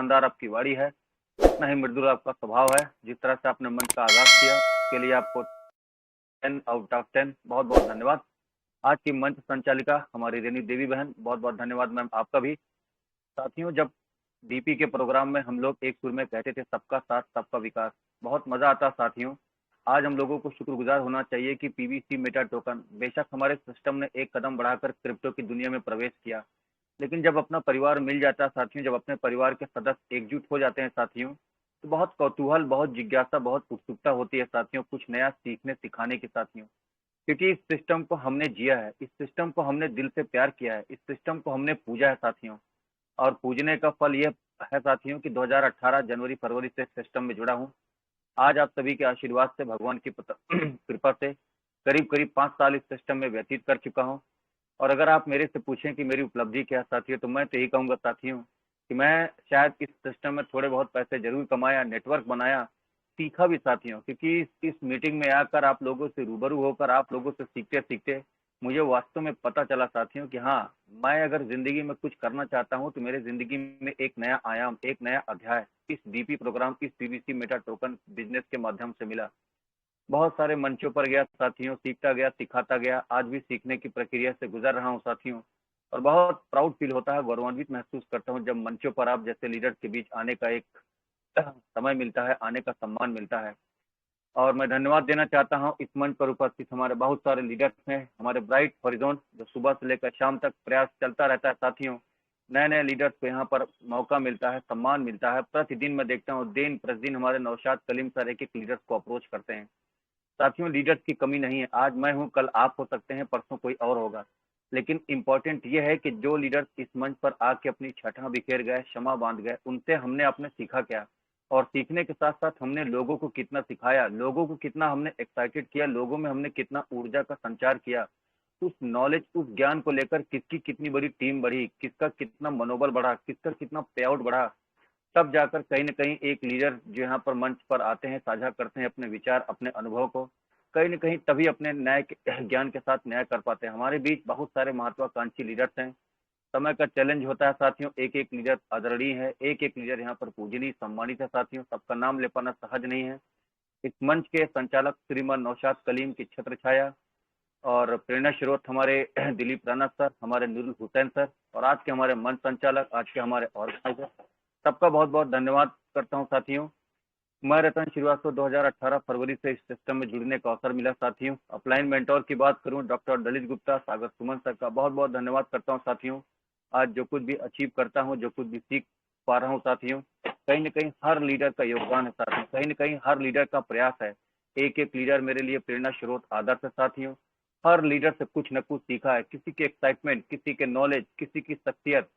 शानदार आपकी वाणी है, उतना ही मृदुल आपका स्वभाव है। जिस तरह से आपने मंच का आगाज किया, उसके लिए आपको 10 आउट ऑफ 10 बहुत बहुत धन्यवाद। आज की मंच संचालिका हमारी रेनी देवी बहन, बहुत बहुत धन्यवाद मैम आपका भी। साथियों, जब डीपी के प्रोग्राम में हम लोग एक सुर में कहते थे सबका साथ सबका विकास, बहुत मजा आता साथियों। आज हम लोगों को शुक्रगुजार होना चाहिए कि पीवीसी मेटा टोकन बेशक हमारे सिस्टम ने एक कदम बढ़ाकर क्रिप्टो की दुनिया में प्रवेश किया, लेकिन जब अपना परिवार मिल जाता है साथियों, जब अपने परिवार के सदस्य एकजुट हो जाते हैं साथियों, तो बहुत कौतूहल, बहुत जिज्ञासा, बहुत उत्सुकता होती है साथियों, कुछ नया सीखने सिखाने की साथियों। क्योंकि इस सिस्टम को हमने जिया है, इस सिस्टम को हमने दिल से प्यार किया है, इस सिस्टम को हमने पूजा है साथियों। और पूजने का फल यह है साथियों कि 2018 जनवरी फरवरी से सिस्टम में जुड़ा हूँ। आज आप सभी के आशीर्वाद से, भगवान की कृपा से करीब करीब 5 साल इस सिस्टम में व्यतीत कर चुका हूँ। और अगर आप मेरे से पूछें कि मेरी उपलब्धि क्या है साथियों, तो मैं तो यही कहूँगा साथियों कि मैं शायद इस सिस्टम में थोड़े बहुत पैसे जरूर कमाया, नेटवर्क बनाया, सीखा भी साथियों। क्योंकि इस मीटिंग में आकर आप लोगों से रूबरू होकर, आप लोगों से सीखते सीखते मुझे वास्तव में पता चला साथियों कि हाँ, मैं अगर जिंदगी में कुछ करना चाहता हूँ तो मेरे जिंदगी में एक नया आयाम, एक नया अध्याय इस डीपी प्रोग्राम, इस पीवीसी मेटा टोकन बिजनेस के माध्यम से मिला। बहुत सारे मंचों पर गया साथियों, सीखता गया, सिखाता गया, आज भी सीखने की प्रक्रिया से गुजर रहा हूँ साथियों। और बहुत प्राउड फील होता है, गौरवान्वित महसूस करता हूँ जब मंचों पर आप जैसे लीडर्स के बीच आने का एक समय मिलता है, आने का सम्मान मिलता है। और मैं धन्यवाद देना चाहता हूँ इस मंच पर उपस्थित हमारे बहुत सारे लीडर्स हैं, हमारे ब्राइट हॉरिजॉन, जो सुबह से लेकर शाम तक प्रयास चलता रहता है साथियों। नए नए लीडर्स को यहाँ पर मौका मिलता है, सम्मान मिलता है। प्रतिदिन मैं देखता हूँ, दिन प्रतिदिन हमारे नौशाद कलीम सर एक एक लीडर्स को अप्रोच करते हैं साथियों। लीडर्स की कमी नहीं है, आज मैं हूँ, कल आप हो सकते हैं, परसों कोई और होगा। लेकिन इम्पोर्टेंट ये है कि जो लीडर्स इस मंच पर आके अपनी छठा बिखेर गए, क्षमा बांध गए, उनसे हमने आपने सीखा क्या। और सीखने के साथ साथ हमने लोगों को कितना सिखाया, लोगों को कितना हमने एक्साइटेड किया, लोगों में हमने कितना ऊर्जा का संचार किया। उस नॉलेज, उस ज्ञान को लेकर किसकी कितनी बड़ी टीम बढ़ी, किसका कितना मनोबल बढ़ा, किसका कितना पे आउट बढ़ा। तब जाकर कहीं न कहीं एक लीडर जो यहाँ पर मंच पर आते हैं, साझा करते हैं अपने विचार, अपने अनुभव को, कहीं न कहीं तभी अपने न्याय ज्ञान के साथ न्याय कर पाते हैं। हमारे बीच बहुत सारे महत्वाकांक्षी लीडर्स हैं। समय का चैलेंज होता है साथियों, एक एक लीडर आदरणीय है, एक एक लीडर यहाँ पर पूजनीय सम्मानित है साथियों, सबका नाम ले पाना सहज नहीं है। इस मंच के संचालक श्रीमान नौशाद कलीम की छत्र छाया और प्रेरणा स्रोत हमारे दिलीप राणा सर, हमारे नूरुल हुसैन सर, और आज के हमारे मंच संचालक, आज के हमारे ऑर्गेनाइजर, सबका बहुत बहुत धन्यवाद करता हूँ साथियों। मैं रतन श्रीवास्तव, 2018 फरवरी से इस सिस्टम में जुड़ने का अवसर मिला साथियों। अपलाइन मेंटोर की बात करूं, डॉक्टर दलित गुप्ता, सागर सुमन सर का बहुत बहुत धन्यवाद करता हूं साथियों। आज जो कुछ भी अचीव करता हूं, जो कुछ भी सीख पा रहा हूं साथियों, कहीं न कहीं हर लीडर का योगदान है साथियों, कहीं न कहीं हर लीडर का प्रयास है। एक एक लीडर मेरे लिए प्रेरणा स्रोत, आदर्श है साथियों। हर लीडर से कुछ न कुछ सीखा है, किसी के एक्साइटमेंट, किसी के नॉलेज, किसी की शख्सियत,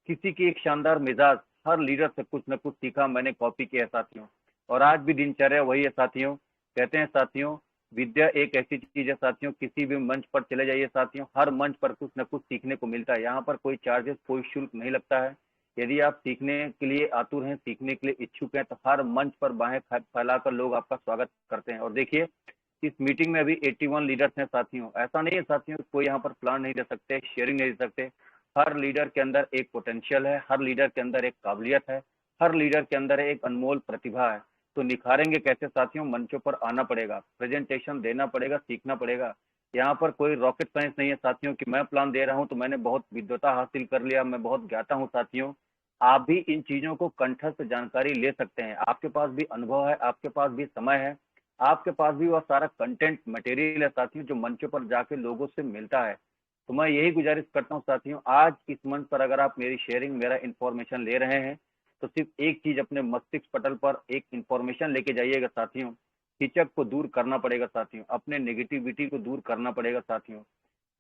किसी की एक शानदार मिजाज, हर लीडर से कुछ न कुछ सीखा, मैंने कॉपी किया है साथियों। और आज भी दिनचर्या वही है साथियों। कहते हैं साथियों, विद्या एक ऐसी चीज है साथियों, किसी भी मंच पर चले जाइए साथियों, हर मंच पर कुछ न कुछ सीखने को मिलता है। यहाँ पर कोई चार्जेस, कोई शुल्क नहीं लगता है। यदि आप सीखने के लिए आतुर हैं, सीखने के लिए इच्छुक हैं, तो हर मंच पर बाहें फैलाकर लोग आपका स्वागत करते हैं। और देखिए, इस मीटिंग में अभी 81 लीडर्स हैं साथियों। ऐसा नहीं है साथियों कोई यहाँ पर प्लान नहीं दे सकते, शेयरिंग नहीं दे सकते। हर लीडर के अंदर एक पोटेंशियल है, हर लीडर के अंदर एक काबिलियत है, हर लीडर के अंदर एक अनमोल प्रतिभा है। तो निखारेंगे कैसे साथियों, मंचों पर आना पड़ेगा, प्रेजेंटेशन देना पड़ेगा, सीखना पड़ेगा। यहाँ पर कोई रॉकेट साइंस नहीं है साथियों कि मैं प्लान दे रहा हूँ तो मैंने बहुत विद्वता हासिल कर लिया, मैं बहुत ज्ञाता हूँ साथियों। आप भी इन चीजों को कंठस्थ जानकारी ले सकते हैं। आपके पास भी अनुभव है, आपके पास भी समय है, आपके पास भी वह सारा कंटेंट मटेरियल है साथियों, जो मंचों पर जाके लोगों से मिलता है। तो मैं यही गुजारिश करता हूँ साथियों, आज इस मंच पर अगर आप मेरी शेयरिंग, मेरा इंफॉर्मेशन ले रहे हैं, तो सिर्फ एक चीज अपने मस्तिष्क पटल पर एक इंफॉर्मेशन लेके जाइएगा साथियों। हिचक को दूर करना पड़ेगा साथियों, अपने नेगेटिविटी को दूर करना पड़ेगा साथियों।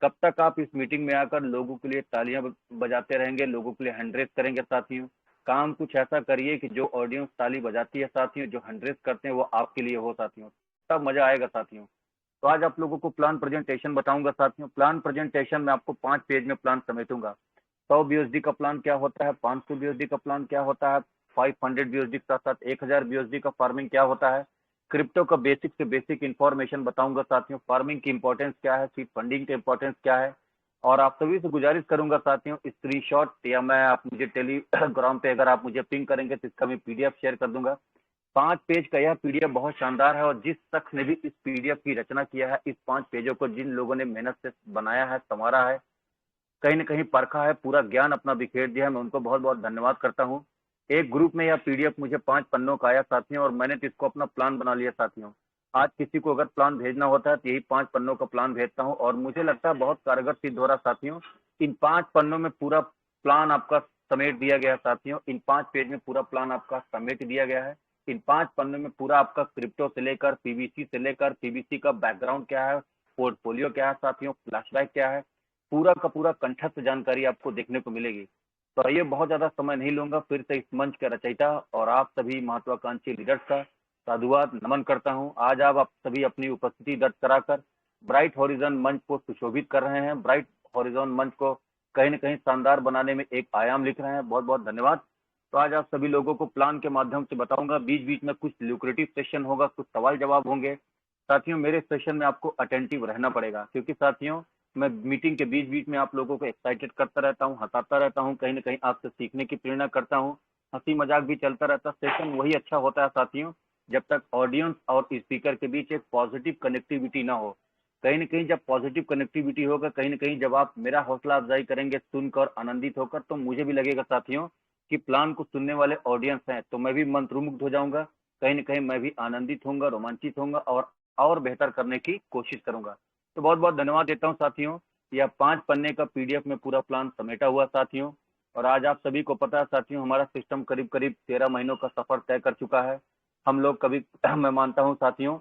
कब तक आप इस मीटिंग में आकर लोगों के लिए तालियां बजाते रहेंगे, लोगों के लिए हैंड करेंगे साथियों। काम कुछ ऐसा करिए कि जो ऑडियंस ताली बजाती है साथियों, जो हैंड करते हैं, वो आपके लिए हो साथियों, तब मजा आएगा साथियों। तो आज आप लोगों को प्लान प्रेजेंटेशन बताऊंगा साथियों। प्लान प्रेजेंटेशन में आपको 5 पेज में प्लान समेटूंगा। 100 बीएसडी का प्लान क्या होता है, 500 बीएसडी का प्लान क्या होता है, 500 बीएसडी के साथ साथ 1000 बीएसडी का फार्मिंग क्या होता है, क्रिप्टो का बेसिक से बेसिक इंफॉर्मेशन बताऊंगा साथियों। फार्मिंग की इंपॉर्टेंस क्या है, सीड फंडिंग की इंपॉर्टेंस क्या है, और आप सभी से गुजारिश करूंगा साथियों, स्क्रीनशॉट या मैं आप मुझे टेलीग्राम पे अगर आप मुझे पिंग करेंगे तो इसका मैं पीडीएफ शेयर कर दूंगा। 5 पेज का यह पीडीएफ बहुत शानदार है, और जिस शख्स ने भी इस पीडीएफ की रचना किया है, इस 5 पेजों को जिन लोगों ने मेहनत से बनाया है, संवारा है, कहीं न कहीं परखा है, पूरा ज्ञान अपना बिखेर दिया है, मैं उनको बहुत-बहुत धन्यवाद करता हूँ। एक ग्रुप में यह पीडीएफ मुझे 5 पन्नों का आया साथियों, और मैंने तो इसको अपना प्लान बना लिया साथियों। आज किसी को अगर प्लान भेजना होता है तो यही 5 पन्नों का प्लान भेजता हूँ, और मुझे लगता है बहुत कारगर सिद्ध हो रहा साथियों। इन 5 पन्नों में पूरा प्लान आपका समेट दिया गया है साथियों। इन 5 पेज में पूरा प्लान आपका समेट दिया गया है। इन 5 पन्नों में पूरा आपका क्रिप्टो से लेकर पीवीसी से लेकर पीवीसी का बैकग्राउंड क्या है, पोर्टफोलियो क्या है साथियों, फ्लैशबैक क्या है, पूरा का पूरा कंठस्थ जानकारी आपको देखने को मिलेगी। तो आइए, बहुत ज्यादा समय नहीं लूंगा, फिर से इस मंच के रचयिता और आप सभी महत्वाकांक्षी लीडर्स का साधुवाद नमन करता हूं। आज आप सभी अपनी उपस्थिति दर्ज कराकर ब्राइट हॉरिजन मंच को सुशोभित कर रहे हैं, ब्राइट हॉरिजन मंच को कहीं न कहीं शानदार बनाने में एक आयाम लिख रहे हैं। बहुत बहुत धन्यवाद। तो आज आप सभी लोगों को प्लान के माध्यम से बताऊंगा, बीच बीच में कुछ ल्यूक्रेटिव सेशन होगा, कुछ सवाल जवाब होंगे साथियों। मेरे सेशन में आपको अटेंटिव रहना पड़ेगा, क्योंकि साथियों मैं मीटिंग के बीच बीच में आप लोगों को एक्साइटेड करता रहता हूँ, हंसाता रहता हूँ, कहीं ना कहीं आपसे सीखने की प्रेरणा करता हूँ, हंसी मजाक भी चलता रहता है। सेशन वही अच्छा होता है साथियों जब तक ऑडियंस और स्पीकर के बीच एक पॉजिटिव कनेक्टिविटी ना हो। कहीं ना कहीं जब पॉजिटिव कनेक्टिविटी होगा, कहीं ना कहीं जब आप मेरा हौसला अफजाई करेंगे सुनकर आनंदित होकर, तो मुझे भी लगेगा साथियों कि प्लान को सुनने वाले ऑडियंस हैं, तो मैं भी मंत्रमुग्ध हो जाऊंगा, कहीं ना कहीं मैं भी आनंदित होऊंगा, रोमांचित होऊंगा, और बेहतर करने की कोशिश करूंगा। तो बहुत बहुत धन्यवाद देता हूं साथियों। यह 5 पन्ने का पीडीएफ में पूरा प्लान समेटा हुआ साथियों। और आज आप सभी को पता है साथियों, हमारा सिस्टम करीब करीब 13 महीनों का सफर तय कर चुका है। हम लोग कभी मैं मानता हूं साथियों,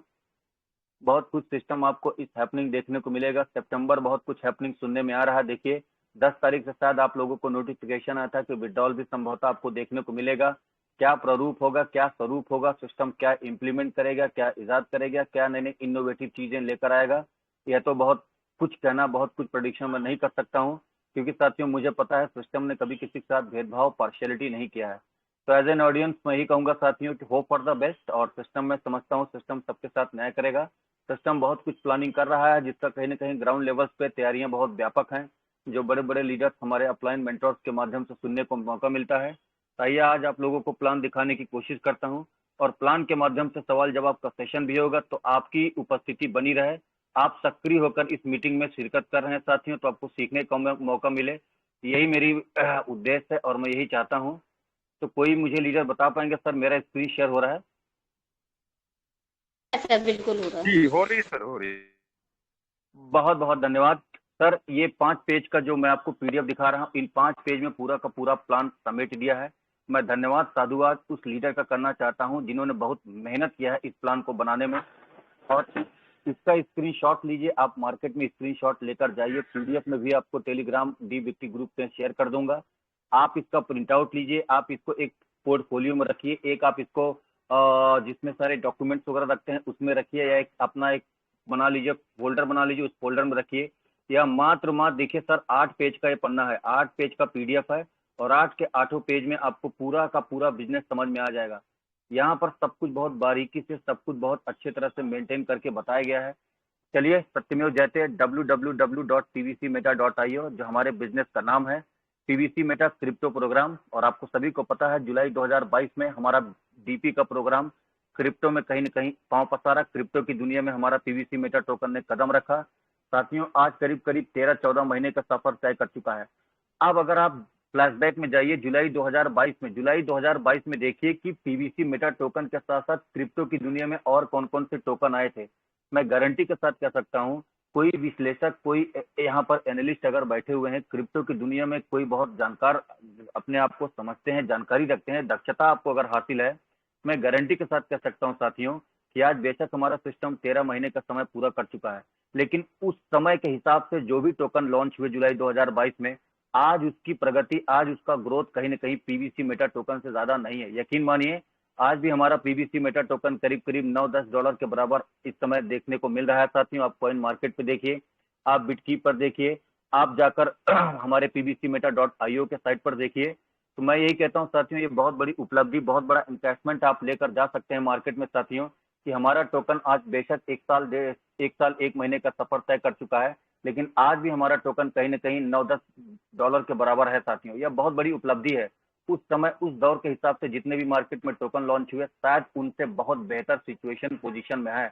बहुत कुछ सिस्टम आपको इस हैपनिंग देखने को मिलेगा। सितंबर बहुत कुछ हैपनिंग सुनने में आ रहा है। देखिए 10 तारीख से शायद आप लोगों को नोटिफिकेशन आया था कि विड्रॉल भी संभवतः आपको देखने को मिलेगा। क्या प्रारूप होगा, क्या स्वरूप होगा, सिस्टम क्या इम्प्लीमेंट करेगा, क्या इजाद करेगा, क्या नई नई इनोवेटिव चीजें लेकर आएगा, यह तो बहुत कुछ कहना, बहुत कुछ प्रेडिक्शन मैं नहीं कर सकता हूँ, क्योंकि साथियों मुझे पता है सिस्टम ने कभी किसी के साथ भेदभाव, पार्शियलिटी नहीं किया है। तो एज एन ऑडियंस मैं यही कहूंगा साथियों कि होप फॉर द बेस्ट, और सिस्टम में समझता हूँ सिस्टम सबके साथ न्याय करेगा। सिस्टम बहुत कुछ प्लानिंग कर रहा है, जिसका कहीं ना कहीं ग्राउंड लेवल पे तैयारियां बहुत व्यापक हैं, जो बड़े बड़े लीडर्स हमारे अपलाइन मेंटर्स के माध्यम से सुनने को मौका मिलता है। आइए आज आप लोगों को प्लान दिखाने की कोशिश करता हूं, और प्लान के माध्यम से सवाल जवाब का सेशन भी होगा, तो आपकी उपस्थिति बनी रहे, आप सक्रिय होकर इस मीटिंग में शिरकत कर रहे हैं साथियों, तो आपको सीखने का मौका मिले, यही मेरी उद्देश्य है और मैं यही चाहता हूँ। तो कोई मुझे लीडर बता पाएंगे सर मेरा स्क्रीन शेयर हो रहा है? सर बिल्कुल हो रहा है जी, हो रही सर, हो रही। बहुत बहुत धन्यवाद सर। ये 5 पेज का जो मैं आपको पीडीएफ दिखा रहा हूँ, इन 5 पेज में पूरा का पूरा प्लान समेट दिया है। मैं धन्यवाद साधुवाद उस लीडर का करना चाहता हूँ जिन्होंने बहुत मेहनत किया है इस प्लान को बनाने में। और इसका स्क्रीनशॉट लीजिए, आप मार्केट में स्क्रीनशॉट लेकर जाइए, पीडीएफ में भी आपको टेलीग्राम डी विक्टी ग्रुप पे शेयर कर दूंगा। आप इसका प्रिंट आउट लीजिए, आप इसको एक पोर्टफोलियो में रखिए, एक आप इसको जिसमें सारे डॉक्यूमेंट्स वगैरह रखते हैं उसमें रखिए, या एक अपना एक बना लीजिए, फोल्डर बना लीजिए, उस फोल्डर में रखिए। यह मात्र देखिए सर 8 पेज का ये पन्ना है, 8 पेज का पीडीएफ है, और 8 के 8 पेज में आपको पूरा का पूरा बिजनेस समझ में आ जाएगा। यहाँ पर सब कुछ बहुत बारीकी से, सब कुछ बहुत अच्छे तरह से मेंटेन करके बताया गया है। चलिए सत्यमेव जयते www.pvcmeta.io, जो हमारे बिजनेस का नाम है, पीवीसी मेटा क्रिप्टो प्रोग्राम। और आपको सभी को पता है जुलाई 2022 में हमारा डीपी का प्रोग्राम क्रिप्टो में कहीं न कहीं पांव पसारा, क्रिप्टो की दुनिया में हमारा पीवीसी मेटा टोकन ने कदम रखा। साथियों आज करीब करीब 13-14 महीने का सफर तय कर चुका है। अब अगर आप फ्लैशबैक में जाइए जुलाई 2022 में देखिए कि पीवीसी मेटा टोकन के साथ साथ क्रिप्टो की दुनिया में और कौन कौन से टोकन आए थे। मैं गारंटी के साथ कह सकता हूँ, कोई विश्लेषक, कोई यहाँ पर एनालिस्ट अगर बैठे हुए हैं क्रिप्टो की दुनिया में, कोई बहुत जानकार अपने आप को समझते हैं, जानकारी रखते हैं, दक्षता आपको अगर हासिल है, मैं गारंटी के साथ कह सकता हूँ साथियों कि आज बेशक हमारा सिस्टम 13 महीने का समय पूरा कर चुका है, लेकिन उस समय के हिसाब से जो भी टोकन लॉन्च हुए जुलाई 2022 में, आज उसकी प्रगति, आज उसका ग्रोथ कहीं ना कहीं पीवीसी मेटा टोकन से ज्यादा नहीं है। यकीन मानिए आज भी हमारा पीवीसी मेटा टोकन करीब करीब 9-10 डॉलर के बराबर इस समय देखने को मिल रहा है साथियों। आप कॉइन मार्केट पे देखिए, आप बिटकीप पर देखिए, आप जाकर हमारे pvcmeta.io के साइट पर देखिए। तो मैं यही कहता हूँ साथियों, ये बहुत बड़ी उपलब्धि, बहुत बड़ा इन्वेस्टमेंट आप लेकर जा सकते हैं मार्केट में साथियों, कि हमारा टोकन आज बेशक 1 साल 1 महीने का सफर तय कर चुका है, लेकिन आज भी हमारा टोकन कहीं ना कहीं 9-10 डॉलर के बराबर है साथियों। यह बहुत बड़ी उपलब्धि है। उस समय उस दौर के हिसाब से जितने भी मार्केट में टोकन लॉन्च हुए शायद उनसे बहुत बेहतर सिचुएशन पोजीशन में है।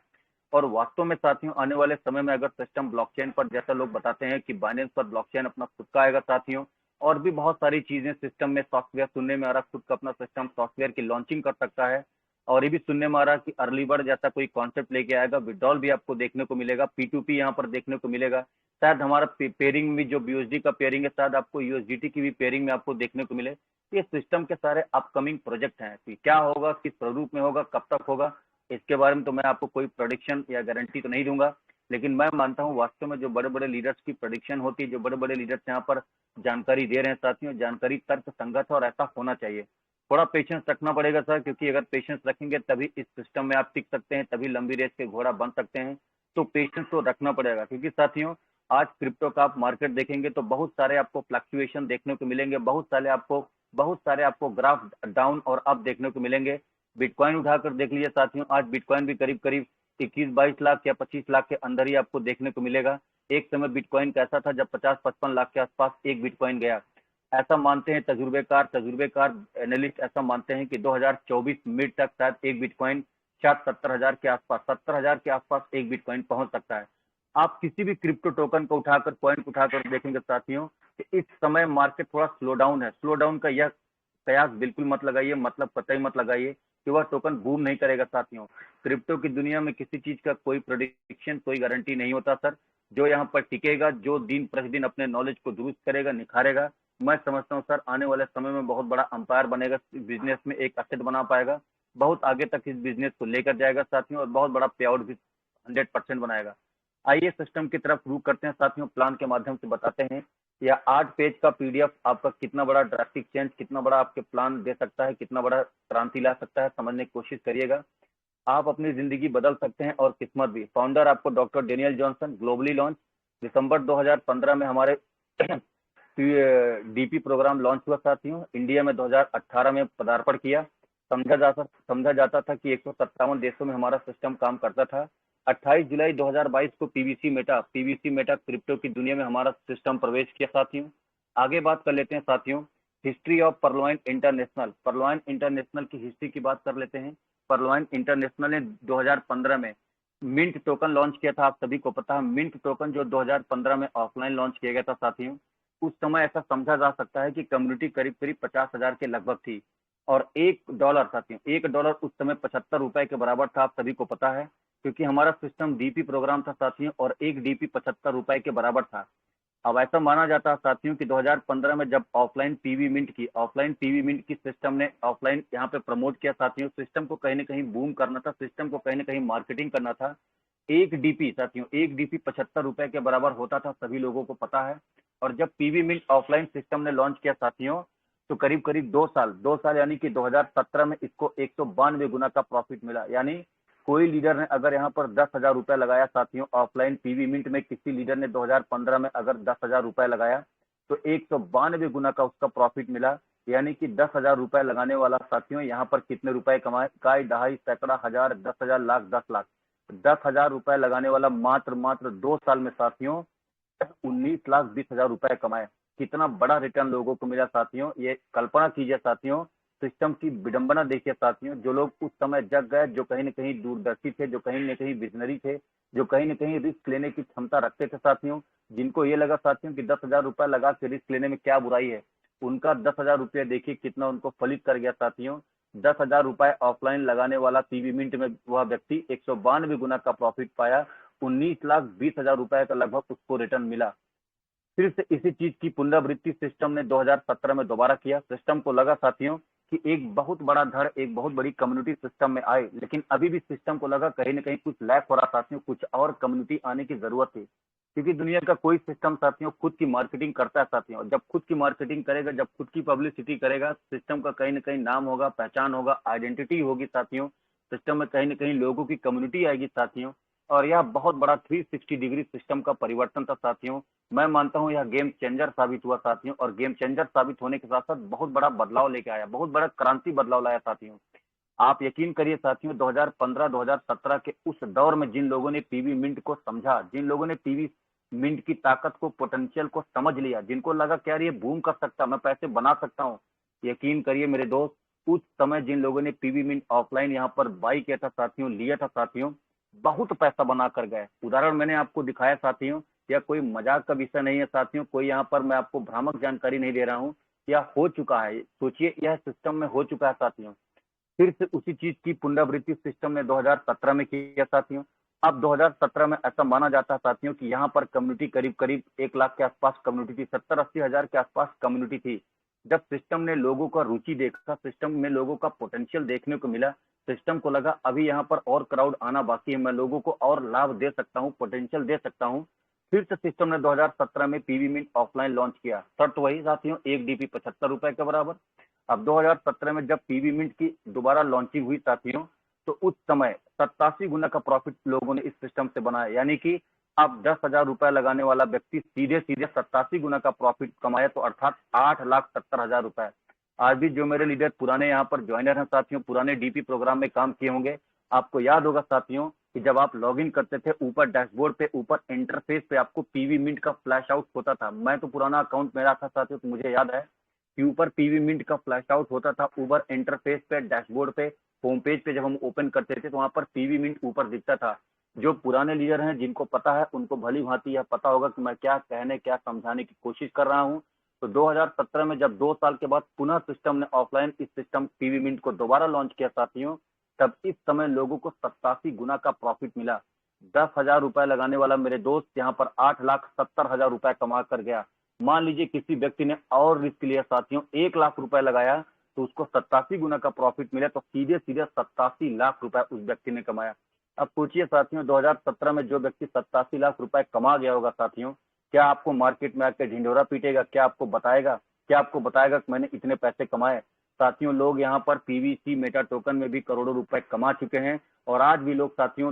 और वास्तव में साथियों आने वाले समय में अगर सिस्टम ब्लॉकचेन पर, जैसा लोग बताते हैं कि बाइनेंस पर ब्लॉकचेन अपना खुद का आएगा साथियों, और भी बहुत सारी चीजें सिस्टम में, सॉफ्टवेयर सुनने में आ रहा खुद का अपना सिस्टम सॉफ्टवेयर की लॉन्चिंग कर सकता है। और ये भी सुनने में आ रहा कि अर्ली बर्ड जैसा कोई कॉन्सेप्ट लेके आएगा, विड्रॉल भी आपको देखने को मिलेगा, P2P यहाँ पर देखने को मिलेगा। शायद हमारा पेयरिंग में जो BUSD का पेयरिंग है शायद आपको USDT की भी पेयरिंग में आपको देखने को मिले। ये सिस्टम के सारे अपकमिंग प्रोजेक्ट हैं कि क्या होगा, किस स्वरूप में होगा, कब तक होगा, इसके बारे में तो मैं आपको कोई प्रोडिक्शन या गारंटी तो नहीं दूंगा। लेकिन मैं मानता हूं वास्तव में जो बड़े बड़े लीडर्स की प्रोडिक्शन होती है, जो बड़े बड़े लीडर्स यहाँ पर जानकारी दे रहे हैं साथियों, जानकारी तर्क संगत है और ऐसा होना चाहिए। थोड़ा पेशेंस रखना पड़ेगा सर, क्योंकि अगर पेशेंस रखेंगे तभी इस सिस्टम में आप टिक सकते हैं, तभी लंबी रेस के घोड़ा बन सकते हैं। तो पेशेंस तो रखना पड़ेगा, क्योंकि साथियों आज क्रिप्टो का आप मार्केट देखेंगे तो बहुत सारे आपको फ्लक्चुएशन देखने को मिलेंगे, बहुत सारे आपको ग्राफ डाउन और अप देखने को मिलेंगे। बिटकॉइन उठाकर देख लीजिए साथियों, आज बिटकॉइन भी करीब करीब 21-22 लाख या 25 लाख के अंदर ही आपको देखने को मिलेगा। एक समय बिटकॉइन कैसा था जब 50-55 लाख के आसपास एक बिटकॉइन गया। ऐसा मानते हैं तजुर्बेकार एनालिस्ट ऐसा मानते हैं कि 2024 मिड तक शायद एक बिटकॉइन शायद 70,000 के आसपास एक बिटकॉइन पहुंच सकता है। आप किसी भी क्रिप्टो टोकन को उठाकर, पॉइंट उठाकर देखेंगे साथियों कि इस समय मार्केट थोड़ा स्लो डाउन है। स्लो डाउन का यह कयास बिल्कुल मत लगाइए, मतलब कतई मत लगाइए कि वह टोकन बूम नहीं करेगा साथियों। क्रिप्टो की दुनिया में किसी चीज का कोई प्रोडिक्शन, कोई गारंटी नहीं होता सर। जो यहाँ पर टिकेगा, जो दिन प्रतिदिन अपने नॉलेज को दुरुस्त करेगा, निखारेगा, मैं समझता हूँ सर आने वाले समय में बहुत बड़ा अंपायर बनेगा बिजनेस में, एक असेट बना पाएगा, बहुत आगे तक इस बिजनेस को लेकर जाएगा साथियों, और बहुत बड़ा पे आउट भी 100% बनाएगा। आइए सिस्टम की तरफ रुख करते हैं साथियों, प्लान के माध्यम से बताते हैं या 8 पेज का PDF आपका कितना बड़ा ड्रास्टिक चेंज, कितना बड़ा आपके प्लान दे सकता है, कितना बड़ा क्रांति ला सकता है, समझने की कोशिश करिएगा। आप अपनी जिंदगी बदल सकते हैं और किस्मत भी। फाउंडर आपको doctor Daniel Johnson, globally launch दिसंबर 2015 में हमारे DP प्रोग्राम लॉन्च हुआ साथियों। इंडिया में 2018 में पदार्पण किया। समझा जाता था कि 157 देशों में हमारा सिस्टम काम करता था। 28 जुलाई 2022 को पीवीसी मेटा क्रिप्टो की दुनिया में हमारा सिस्टम प्रवेश किया साथियों। आगे बात कर लेते हैं साथियों, हिस्ट्री ऑफ परलॉइन इंटरनेशनल की हिस्ट्री की बात कर लेते हैं। परलॉइन इंटरनेशनल ने 2015 में मिंट टोकन लॉन्च किया था। आप सभी को पता है मिंट टोकन जो 2015 में ऑफलाइन लॉन्च किया गया था साथियों। उस समय ऐसा समझा जा सकता है कि कम्युनिटी करीब करीब 50,000 के लगभग थी, और $1 साथियों, $1 उस समय 75 रुपए के बराबर था। आप सभी को पता है, क्योंकि हमारा सिस्टम DP प्रोग्राम था साथियों, और एक DP 75 रुपए के बराबर था। अब ऐसा माना जाता है साथियों कि 2015 में जब ऑफलाइन पीवी मिंट की सिस्टम ने ऑफलाइन यहाँ पे प्रमोट किया साथियों, सिस्टम को कहीं ना कहीं बूम करना था, सिस्टम को कहीं ना कहीं मार्केटिंग करना था। एक DP साथियों, एक DP 75 रुपए के बराबर होता था, सभी लोगों को पता है। और जब पीवी मिंट ऑफलाइन सिस्टम ने लॉन्च किया साथियों, तो करीब करीब 2 साल यानी कि 2017 में इसको 192 गुना का प्रॉफिट मिला। यानी कोई लीडर ने अगर यहाँ पर 10,000 रुपए लगाया साथियों, ऑफलाइन पीवी मिंट में किसी लीडर ने 2015 में अगर 10,000 रुपए लगाया, तो 192 गुना का उसका प्रॉफिट मिला। यानी कि 10,000 रुपए लगाने वाला साथियों यहाँ पर कितने रुपए कमाए, काय दहाई सैकड़ा हजार 10,000 लाख 10 लाख। 10,000 रुपए लगाने वाला मात्र 2 साल में साथियों 19,20,000 रुपए कमाए। कितना बड़ा रिटर्न लोगों को मिला साथियों, ये कल्पना कीजिए साथियों। सिस्टम की विडंबना देखिए साथियों, जो लोग उस समय जग गए, जो कहीं न कहीं दूरदर्शी थे, जो कहीं न कहीं विजनरी थे, जो कहीं न कहीं रिस्क लेने की क्षमता रखते थे साथियों, जिनको ये लगा साथियों कि 10,000 रुपए लगा के रिस्क लेने में क्या बुराई है, उनका 10,000 रुपया देखिए कितना उनको फलित कर गया साथियों। 10,000 रुपए ऑफलाइन लगाने वाला पीवी मिंट में वह व्यक्ति 192 गुना का प्रॉफिट पाया, 19,20,000 रुपए का लगभग उसको रिटर्न मिला। फिर से इसी चीज की पुनरावृत्ति सिस्टम ने 2017 में दोबारा किया। सिस्टम को लगा साथियों कि एक बहुत बड़ा धड़, एक बहुत बड़ी कम्युनिटी सिस्टम में आए, लेकिन अभी भी सिस्टम को लगा कहीं ना कहीं कुछ लैक हो रहा साथियों, कुछ और कम्युनिटी आने की जरूरत थी। क्योंकि दुनिया का कोई सिस्टम साथियों खुद की मार्केटिंग करता है साथियों, जब खुद की मार्केटिंग करेगा, जब खुद की पब्लिसिटी करेगा, सिस्टम का कहीं ना कहीं नाम होगा, पहचान होगा, आइडेंटिटी होगी साथियों। सिस्टम में कहीं ना कहीं लोगों की कम्युनिटी आएगी साथियों। और यह बहुत बड़ा 360 डिग्री सिस्टम का परिवर्तन था साथियों। मैं मानता हूं यह गेम चेंजर साबित हुआ साथियों, और गेम चेंजर साबित होने के साथ साथ बहुत बड़ा बदलाव लेके आया, बहुत बड़ा क्रांति बदलाव लाया साथियों। आप यकीन करिए साथियों, 2015-2017 के उस दौर में जिन लोगों ने पीवी मिंट को समझा, जिन लोगों ने पीवी मिंट की ताकत को, पोटेंशियल को समझ लिया, जिनको लगा कि यार ये बूम कर सकता, मैं पैसे बना सकता हूँ, यकीन करिए मेरे दोस्त, उस समय जिन लोगों ने पीवी मिंट ऑफलाइन यहाँ पर बाई किया था साथियों, लिया था साथियों, बहुत पैसा बना कर गए। उदाहरण मैंने आपको दिखाया साथियों, यह कोई मजाक का विषय नहीं है साथियों, कोई यहाँ पर मैं आपको भ्रामक जानकारी नहीं दे रहा हूँ, यह हो चुका है, सोचिए यह सिस्टम में हो चुका है साथियों। फिर से उसी चीज की पुनरावृत्ति सिस्टम ने 2017 में किया साथियों। अब 2017 में ऐसा माना जाता है साथियों कि यहाँ पर कम्युनिटी करीब करीब 1 लाख के आसपास कम्युनिटी थी, 70-80 हजार के आसपास कम्युनिटी थी। जब सिस्टम ने लोगों का रुचि देखा, सिस्टम में लोगों का पोटेंशियल देखने को मिला, सिस्टम को लगा अभी यहाँ पर और क्राउड आना बाकी है, मैं लोगों को और लाभ दे सकता हूँ, पोटेंशियल दे सकता हूँ। फिर से सिस्टम ने 2017 में पीवी मिंट ऑफलाइन लॉन्च किया। शर्त वही साथियों, 1 डीपी 75 रुपए के बराबर। अब 2017 में जब पीवी मिंट की दोबारा लॉन्चिंग हुई साथियों, तो उस समय 87 गुना का प्रॉफिट लोगों ने इस सिस्टम से बनाया, यानी कि अब 10,000 रुपए लगाने वाला व्यक्ति सीधे सीधे 87 गुना का प्रॉफिट कमाया, तो अर्थात 8,70,000 रुपए। आज भी जो मेरे लीडर पुराने यहाँ पर ज्वाइनर हैं साथियों, पुराने डीपी प्रोग्राम में काम किए होंगे, आपको याद होगा साथियों कि जब आप लॉग इन करते थे, ऊपर डैशबोर्ड पे, ऊपर इंटरफेस पे आपको पीवी मिंट का फ्लैश आउट होता था। मैं तो पुराना अकाउंट मेरा था साथियों, तो मुझे याद है कि ऊपर पीवी मिंट का फ्लैश आउट होता था, ऊपर इंटरफेस पे, डैशबोर्ड पे, होम पेज पे जब हम ओपन करते थे तो वहां पर पीवी मिंट ऊपर दिखता था। जो पुराने लीडर हैं, जिनको पता है, उनको भली भांति यह पता होगा कि मैं क्या कहने, क्या समझाने की कोशिश कर रहा हूं। तो 2017 में जब 2 साल के बाद पुनः सिस्टम ने ऑफलाइन इस सिस्टम पीवी मिंट को दोबारा लॉन्च किया साथियों, तब इस समय लोगों को 87 गुना का प्रॉफिट मिला। 10,000 रुपए लगाने वाला मेरे दोस्त यहाँ पर 8,70,000 रुपए कमा कर गया। मान लीजिए किसी व्यक्ति ने और रिस्क लिया साथियों, 1 लाख रुपए लगाया, तो उसको 87 गुना का प्रॉफिट मिला, तो सीधे सीधे 87 लाख रुपए उस व्यक्ति ने कमाया। अब सोचिए साथियों, 2017 में जो व्यक्ति 87 लाख रुपए कमा गया होगा साथियों, क्या आपको मार्केट में आकर ढिंढोरा पीटेगा? क्या आपको बताएगा? क्या आपको बताएगा कि मैंने इतने पैसे कमाए? साथियों, लोग यहाँ पर पीवीसी मेटा टोकन में भी करोड़ों रुपए कमा चुके हैं, और आज भी लोग साथियों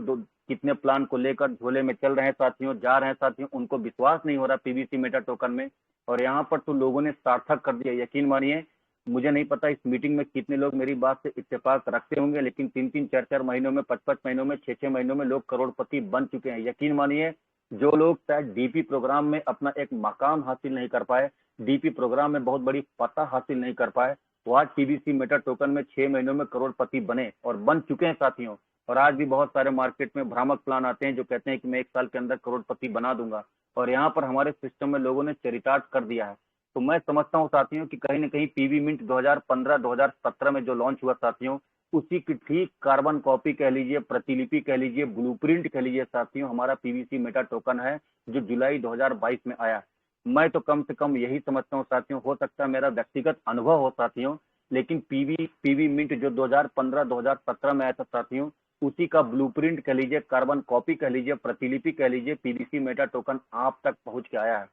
कितने प्लान को लेकर झोले में चल रहे हैं साथियों, जा रहे हैं साथियों, उनको विश्वास नहीं हो रहा पीवीसी मेटा टोकन में, और यहाँ पर तो लोगों ने सार्थक कर दिया। यकीन मानिए, मुझे नहीं पता इस मीटिंग में कितने लोग मेरी बात से इत्तेफाक रखते होंगे, लेकिन 3-3, 4-4 महीनों में, 5-5 महीनों में, 6-6 महीनों में लोग करोड़पति बन चुके हैं। यकीन मानिए, जो लोग शायद डीपी प्रोग्राम में अपना एक मकाम हासिल नहीं कर पाए, डीपी प्रोग्राम में बहुत बड़ी फतह हासिल नहीं कर पाए, वो आज पीवीसी मेटा टोकन में 6 महीनों में करोड़पति बने और बन चुके हैं साथियों। और आज भी बहुत सारे मार्केट में भ्रामक प्लान आते हैं जो कहते हैं कि मैं 1 साल के अंदर करोड़पति बना दूंगा, और यहाँ पर हमारे सिस्टम में लोगों ने चरितार्थ कर दिया है। तो मैं समझता हूँ साथियों कि कहीं ना कहीं पीवी मिंट 2015-2017 में जो लॉन्च हुआ साथियों, उसी की ठीक कार्बन कॉपी कह लीजिए, प्रतिलिपि कह लीजिए, ब्लूप्रिंट कह लीजिए साथियों, हमारा पीवीसी मेटा टोकन है जो जुलाई 2022 में आया। मैं तो कम से कम यही समझता हूँ साथियों, हो सकता है मेरा व्यक्तिगत अनुभव हो साथियों, लेकिन पीवी मिंट जो 2015-2017 में आया था साथियों, उसी का ब्लूप्रिंट कह लीजिए, कार्बन कॉपी कह लीजिए, प्रतिलिपि कह लीजिए, पीवीसी मेटा टोकन आप तक पहुंच के आया है।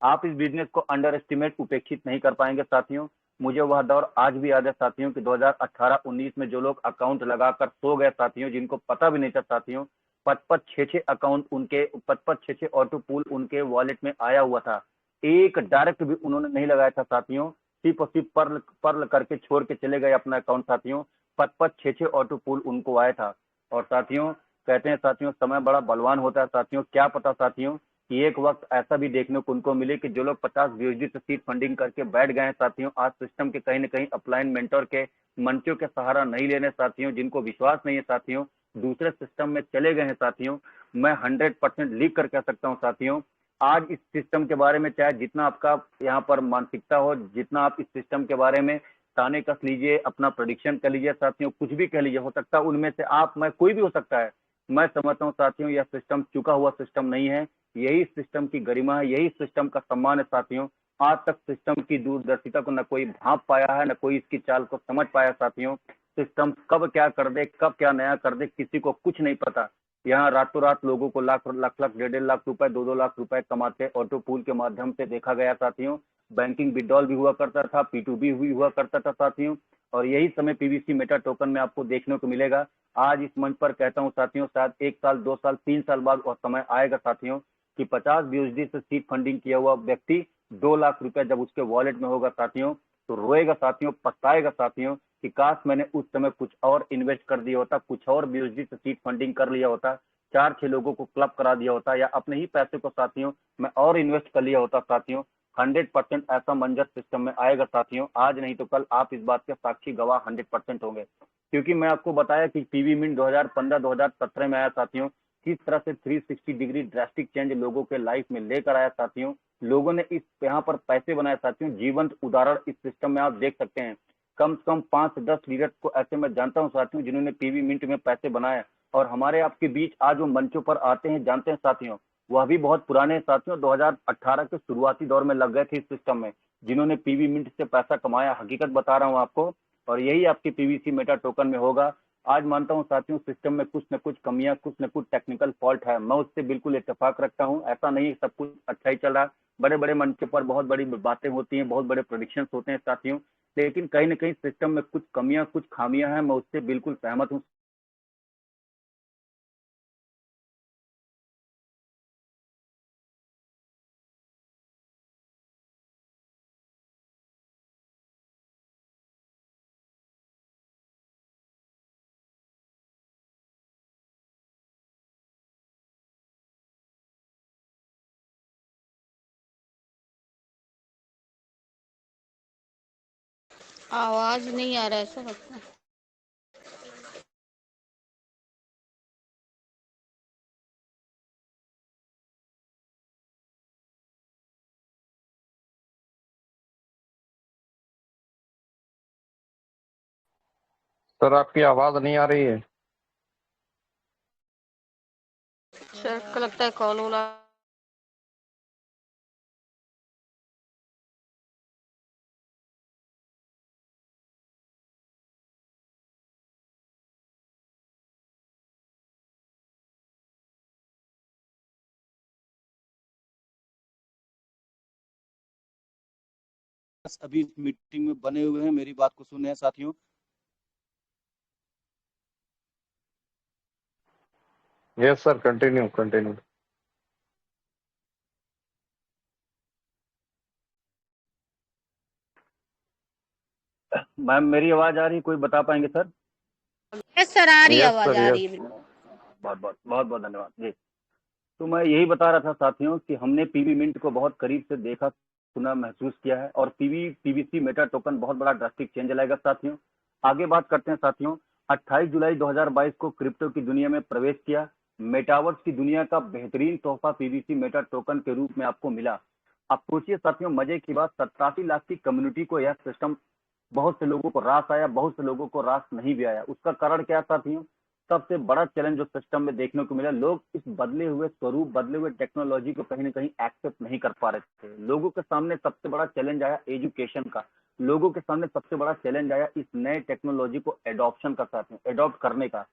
आप इस बिजनेस को अंडर एस्टिमेट, उपेक्षित नहीं कर पाएंगे साथियों। मुझे वह दौर आज भी याद है साथियों कि 2018-19 में जो लोग अकाउंट लगाकर सो गए साथियों, जिनको पता भी नहीं था साथियों, 55 6 अकाउंट उनके, 55 6 ऑटो पूल उनके वॉलेट में आया हुआ था, एक डायरेक्ट भी उन्होंने नहीं लगाया था साथियों, सिर्फ और सिर्फ पर्ल पर्ल करके छोड़ के चले गए अपना अकाउंट साथियों। 55 6 ऑटो पूल उनको आया था। और साथियों, कहते हैं साथियों, समय बड़ा बलवान होता है साथियों। क्या पता साथियों कि एक वक्त ऐसा भी देखने को उनको मिले कि जो लोग 50 बीएसडी से सीट फंडिंग करके बैठ गए हैं साथियों, आज सिस्टम के कहीं ना कहीं अपलाइन मेंटर के मंचों के सहारा नहीं लेने साथियों, जिनको विश्वास नहीं है साथियों, दूसरे सिस्टम में चले गए हैं साथियों। मैं 100% लिख कर कह सकता हूँ साथियों, आज इस सिस्टम के बारे में चाहे जितना आपका यहाँ पर मानसिकता हो, जितना आप इस सिस्टम के बारे में ताने कस लीजिए, अपना प्रेडिक्शन कर लीजिए साथियों, कुछ भी कह लीजिए, हो सकता है उनमें से आप, मैं, कोई भी हो सकता है। मैं समझता हूँ साथियों, यह सिस्टम चुका हुआ सिस्टम नहीं है, यही सिस्टम की गरिमा है, यही सिस्टम का सम्मान है साथियों। आज तक सिस्टम की दूरदर्शिता को न कोई भांप पाया है, न कोई इसकी चाल को समझ पाया साथियों। सिस्टम कब क्या कर दे, कब क्या नया कर दे, किसी को कुछ नहीं पता। यहाँ रातों रात लोगों को लाख लाख लाख, 1.5 लाख रुपए, 2-2 लाख रुपए कमाते ऑटो पूल के माध्यम से देखा गया साथियों। बैंकिंग विड्रॉल भी हुआ करता था, P2B भी हुआ करता था साथियों, और यही समय पीवीसी मेटा टोकन में आपको देखने को मिलेगा। आज इस मंच पर कहता हूँ साथियों, शायद 1 साल, 2 साल, 3 साल बाद वह समय आएगा साथियों कि 50 बीएसडी से सीट फंडिंग किया हुआ व्यक्ति 2 लाख रुपए जब उसके वॉलेट में होगा साथियों, तो रोएगा साथियों, पछताएगा साथियों कि काश मैंने उस समय कुछ और इन्वेस्ट कर दिया होता, कुछ और बीएसडी से सीट फंडिंग कर लिया होता, 4-6 लोगों को क्लब करा दिया होता या अपने ही पैसे को साथियों मैं और इन्वेस्ट कर लिया होता साथियों, 100% ऐसा मंजर सिस्टम में आएगा साथियों। आज नहीं तो कल आप इस बात के साक्षी गवाह 100% होंगे, क्योंकि मैं आपको बताया कि पीवी मिंट 2015-2017 में आया साथियों। किस तरह से 360 डिग्री ड्रास्टिक चेंज लोगों के लाइफ में लेकर आया साथियों। लोगों ने इस यहाँ पर पैसे बनाए साथियों। जीवंत उदाहरण इस सिस्टम में आप देख सकते हैं। कम से कम 5 से 10 लीडर को ऐसे मैं जानता हूं साथियों जिन्होंने पीवी मिंट में पैसे बनाए, और हमारे आपके बीच आज वो मंचों पर आते हैं, जानते हैं साथियों। वह भी बहुत पुराने साथियों 2018 के शुरुआती दौर में लग गए थे इस सिस्टम में, जिन्होंने पीवी मिंट से पैसा कमाया। हकीकत बता रहा हूं आपको, और यही आपकी पीवीसी मेटा टोकन में होगा। आज मानता हूं साथियों सिस्टम में कुछ न कुछ कमियां, कुछ न कुछ टेक्निकल फॉल्ट है, मैं उससे बिल्कुल इत्तेफाक रखता हूं। ऐसा नहीं सब कुछ अच्छा ही चल रहा है। बड़े बड़े मंच पर बहुत बड़ी बातें होती हैं, बहुत बड़े प्रोडिक्शन होते हैं साथियों, लेकिन कहीं ना कहीं सिस्टम में कुछ कमियां, कुछ खामियां हैं, मैं उससे बिल्कुल सहमत हूं। आवाज नहीं आ रहा है, ऐसा लगता है। सर आपकी आवाज नहीं आ रही है। सर को लगता है कॉल वाला। अभी मीटिंग में बने हुए हैं, मेरी बात को सुने हैं साथियों। Yes sir, continue continue. Ma'am मेरी आवाज आ रही, कोई बता पाएंगे सर? यस सर, आ रही यस आवाज, सर, आ यस। रही है बिल्कुल। बहुत बहुत धन्यवाद जी। तो मैं यही बता रहा था साथियों कि हमने पीवी मिंट को बहुत करीब से देखा, सुना, महसूस किया है, और पीवीसी मेटा टोकन बहुत बड़ा ड्रास्टिक चेंज लाएगा साथियों। आगे बात करते हैं साथियों। 28 जुलाई 2022 को क्रिप्टो की दुनिया में प्रवेश किया। मेटावर्स की दुनिया का बेहतरीन तोहफा पीवीसी मेटा टोकन के रूप में आपको मिला। आप सोचिए साथियों, मजे की बात, 87 लाख की कम्युनिटी को यह सिस्टम, बहुत से लोगों को रास आया, बहुत से लोगों को रास नहीं भी आया। उसका कारण क्या साथियों? सबसे बड़ा चैलेंज जो सिस्टम में देखने को मिला, लोग इस बदले हुए स्वरूप, बदले हुए टेक्नोलॉजी को कहीं ना कहीं एक्सेप्ट नहीं कर पा रहे थे। लोगों के सामने सबसे बड़ा चैलेंज आया एजुकेशन का। लोगों के सामने सबसे बड़ा चैलेंज आया इस नए टेक्नोलॉजी को एडॉप्शन का, साथ में एडॉप्ट करने का।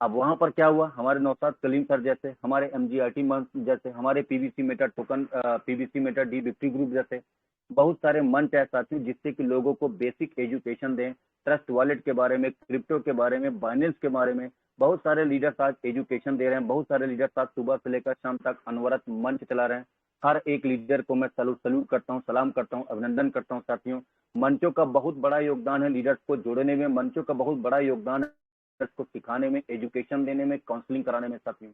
अब वहां पर क्या हुआ, हमारे नौशाद कलीम सर जैसे, हमारे एमजीआरटी मंच जैसे, हमारे PVC meta token, PVC Meta D victory group जैसे बहुत सारे मंच है साथियों, जिससे कि लोगों को बेसिक एजुकेशन दें, ट्रस्ट वॉलेट के बारे में, क्रिप्टो के बारे में, बाइनेंस के बारे में। बहुत सारे लीडर्स आज एजुकेशन दे रहे हैं। बहुत सारे लीडर्स आज सुबह से लेकर शाम तक अनवरत मंच चला रहे हैं। हर एक लीडर को मैं सलूट करता हूँ, सलाम करता हूँ, अभिनंदन करता हूँ साथियों। मंचों का बहुत बड़ा योगदान है लीडर्स को जोड़ने में, मंचों का बहुत बड़ा योगदान है लीडर्स को सिखाने में, एजुकेशन देने में, काउंसलिंग कराने में साथियों।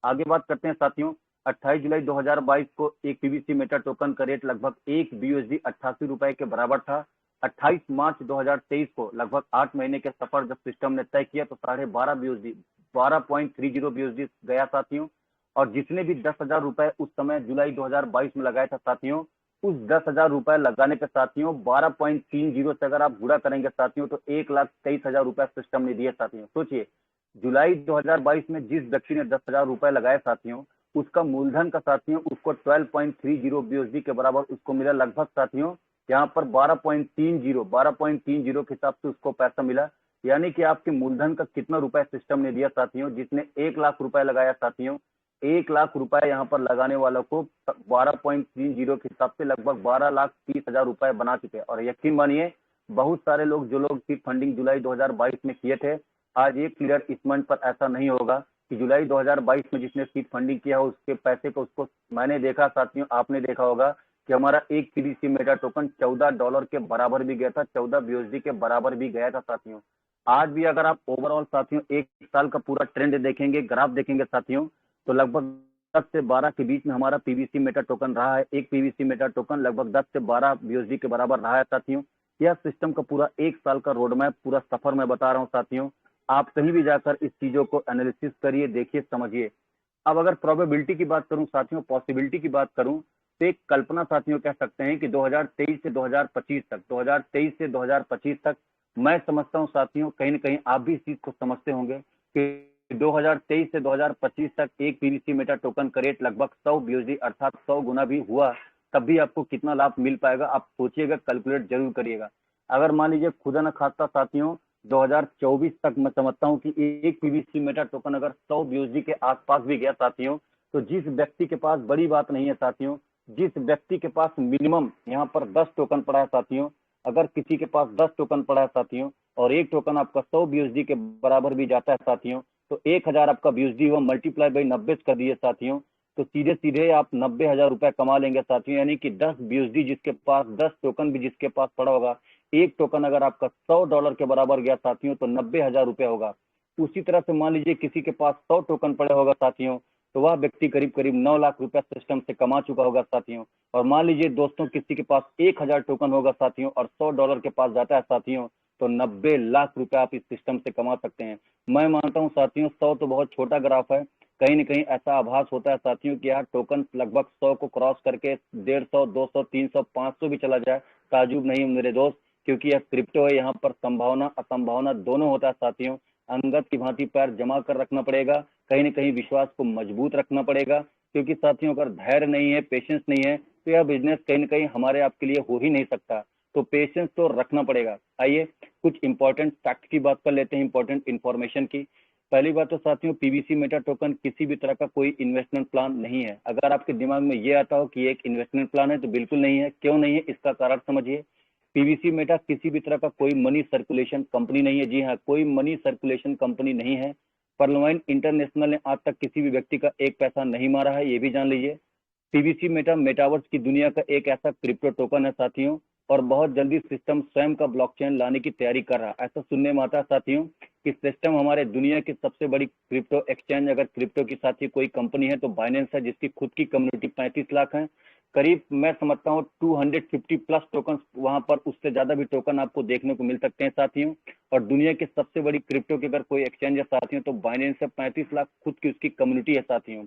आगे बात करते हैं साथियों। 28 जुलाई 2022 को एक पीवीसी मेटा टोकन का रेट लगभग 1 बीयूएसडी 88 रुपए के बराबर था। 28 मार्च 2023 को लगभग 8 महीने के सफर जब सिस्टम ने तय किया तो 12.5 बीयूएसडी 12.30 बीयूएसडी गया साथियों। और जिसने भी 10,000 रुपए उस समय जुलाई 2022 में लगाया था साथियों, उस 10,000 रुपए लगाने पे साथियों 12.30 से अगर आप गुणा करेंगे साथियों तो 1,23,000 रुपए सिस्टम ने दिए साथियों। सोचिए, जुलाई 2022 में जिस व्यक्ति ने 10,000 रुपए लगाए साथियों, उसका मूलधन का साथियों उसको 12.30 बीओसडी के बराबर उसको मिला लगभग साथियों। यहाँ पर 12.30 के हिसाब से उसको पैसा मिला। यानी कि आपके मूलधन का कितना रुपए सिस्टम ने दिया साथियों? जिसने 1 लाख रुपए लगाया साथियों, 1 लाख रुपए यहाँ पर लगाने वालों को 12.30 के हिसाब से लगभग 12,30,000 रुपए बना चुके। और यकीन मानिए, बहुत सारे लोग, जो लोग सीड फंडिंग जुलाई 2022 में किए थे, आज एक लीडर इस मंच पर ऐसा नहीं होगा कि जुलाई 2022 में जिसने सीड फंडिंग किया हो उसके पैसे को, उसको मैंने देखा साथियों, आपने देखा होगा कि हमारा एक पीवीसी मेटा टोकन $14 के बराबर भी गया था, 14 बीओएसडी के बराबर भी गया था साथियों। आज भी अगर आप ओवरऑल साथियों 1 साल का पूरा ट्रेंड देखेंगे, ग्राफ देखेंगे साथियों, तो लगभग 10 से 12 के बीच में हमारा पीवीसी मेटा टोकन रहा है। एक पीवीसी मेटा टोकन लगभग 10 से 12 बीएसडी के बराबर रहा है साथियों। यह सिस्टम का पूरा 1 साल का रोड मैप, पूरा सफर मैं बता रहा हूँ साथियों। आप कहीं भी जाकर इस चीजों को एनालिसिस करिए, देखिए, समझिए। अब अगर प्रोबेबिलिटी की बात करूं साथियों, पॉसिबिलिटी की बात करूं, तो एक कल्पना साथियों कह सकते हैं कि 2023 से 2025 तक, 2023 से 2025 तक मैं समझता हूं साथियों, कहीं ना कहीं आप भी इस चीज को समझते होंगे कि 2023 से 2025 तक एक पीवीसी मेटा टोकन का रेट लगभग 100 बीएसडी अर्थात 100 गुना भी हुआ, तब भी आपको कितना लाभ मिल पाएगा, आप सोचिएगा, कैलकुलेट जरूर करिएगा। अगर मान लीजिए खुदा न खास्ता साथियों 2024 तक मैं समझता हूं कि एक पीवीसी मेटा टोकन अगर 100 बीएसडी के आसपास भी गया साथियों, तो जिस व्यक्ति के पास, बड़ी बात नहीं है साथियों, जिस व्यक्ति के पास मिनिमम यहाँ पर 10 टोकन पड़ा है साथियों, अगर किसी के पास 10 टोकन पड़ा है साथियों और एक टोकन आपका 100 बीएसडी के बराबर भी जाता है साथियों, तो 1000 आपका बीएसडी हुआ, मल्टीप्लाई बाई 90 कर दिए साथियों, तो सीधे सीधे आप 90,000 रुपए कमा लेंगे साथियों। यानी कि 10 बीएसडी जिसके पास, 10 टोकन भी जिसके पास पड़ा होगा, एक टोकन अगर आपका $100 के बराबर गया साथियों, तो 90,000 रुपए होगा। उसी तरह से मान लीजिए किसी के पास 100 टोकन पड़े होगा साथियों, तो वह व्यक्ति करीब करीब 9 लाख रुपया सिस्टम से कमा चुका होगा साथियों। और मान लीजिए दोस्तों किसी के पास 1000 टोकन होगा साथियों और $100 के पास जाता है साथियों, तो 90 लाख रुपया आप इस सिस्टम से कमा सकते हैं। मैं मानता हूं साथियों 100 तो बहुत छोटा ग्राफ है, कहीं ना कहीं ऐसा आभास होता है साथियों कि यार टोकन लगभग 100 को क्रॉस करके 150, 200, 300, 500 भी चला जाए, ताजुब नहीं मेरे दोस्त, क्योंकि यह क्रिप्टो है। यहाँ पर संभावना असंभावना दोनों होता है साथियों। अंगत की भांति पैर जमा कर रखना पड़ेगा, कहीं ना कहीं विश्वास को मजबूत रखना पड़ेगा, क्योंकि साथियों अगर धैर्य नहीं है, पेशेंस नहीं है, तो यह बिजनेस कहीं ना कहीं हमारे आपके लिए हो ही नहीं सकता। तो पेशेंस तो रखना पड़ेगा। आइए कुछ इंपॉर्टेंट फैक्ट की बात कर लेते हैं, इंपॉर्टेंट इन्फॉर्मेशन की। पहली बात तो साथियों, पीवीसी मेटा टोकन किसी भी तरह का कोई इन्वेस्टमेंट प्लान नहीं है। अगर आपके दिमाग में ये आता हो कि एक इन्वेस्टमेंट प्लान है, तो बिल्कुल नहीं है। क्यों नहीं है, इसका कारण समझिए। पीवीसी मेटा किसी भी तरह का कोई मनी सर्कुलेशन कंपनी नहीं है। जी हाँ, कोई मनी सर्कुलेशन कंपनी नहीं है। पर्लवाइन इंटरनेशनल ने आज तक किसी भी व्यक्ति का एक पैसा नहीं मारा है, ये भी जान लीजिए। पीवीसी मेटा मेटावर्स की दुनिया का एक ऐसा क्रिप्टो टोकन है साथियों, और बहुत जल्दी सिस्टम स्वयं का ब्लॉकचेन लाने की तैयारी कर रहा है। ऐसा सुनने में आता है साथियों कि सिस्टम हमारे दुनिया की सबसे बड़ी क्रिप्टो एक्सचेंज, अगर क्रिप्टो की साथी कोई कंपनी है तो बाइनेंस है, जिसकी खुद की कम्युनिटी 35 लाख है। करीब मैं समझता हूँ 250 प्लस टोकन वहां पर, उससे ज्यादा भी टोकन आपको देखने को मिल सकते हैं साथियों। और दुनिया की सबसे बड़ी क्रिप्टो की अगर कोई एक्सचेंज है साथियों, तो बाइनेंस है, 35 लाख खुद की उसकी कम्युनिटी है साथियों।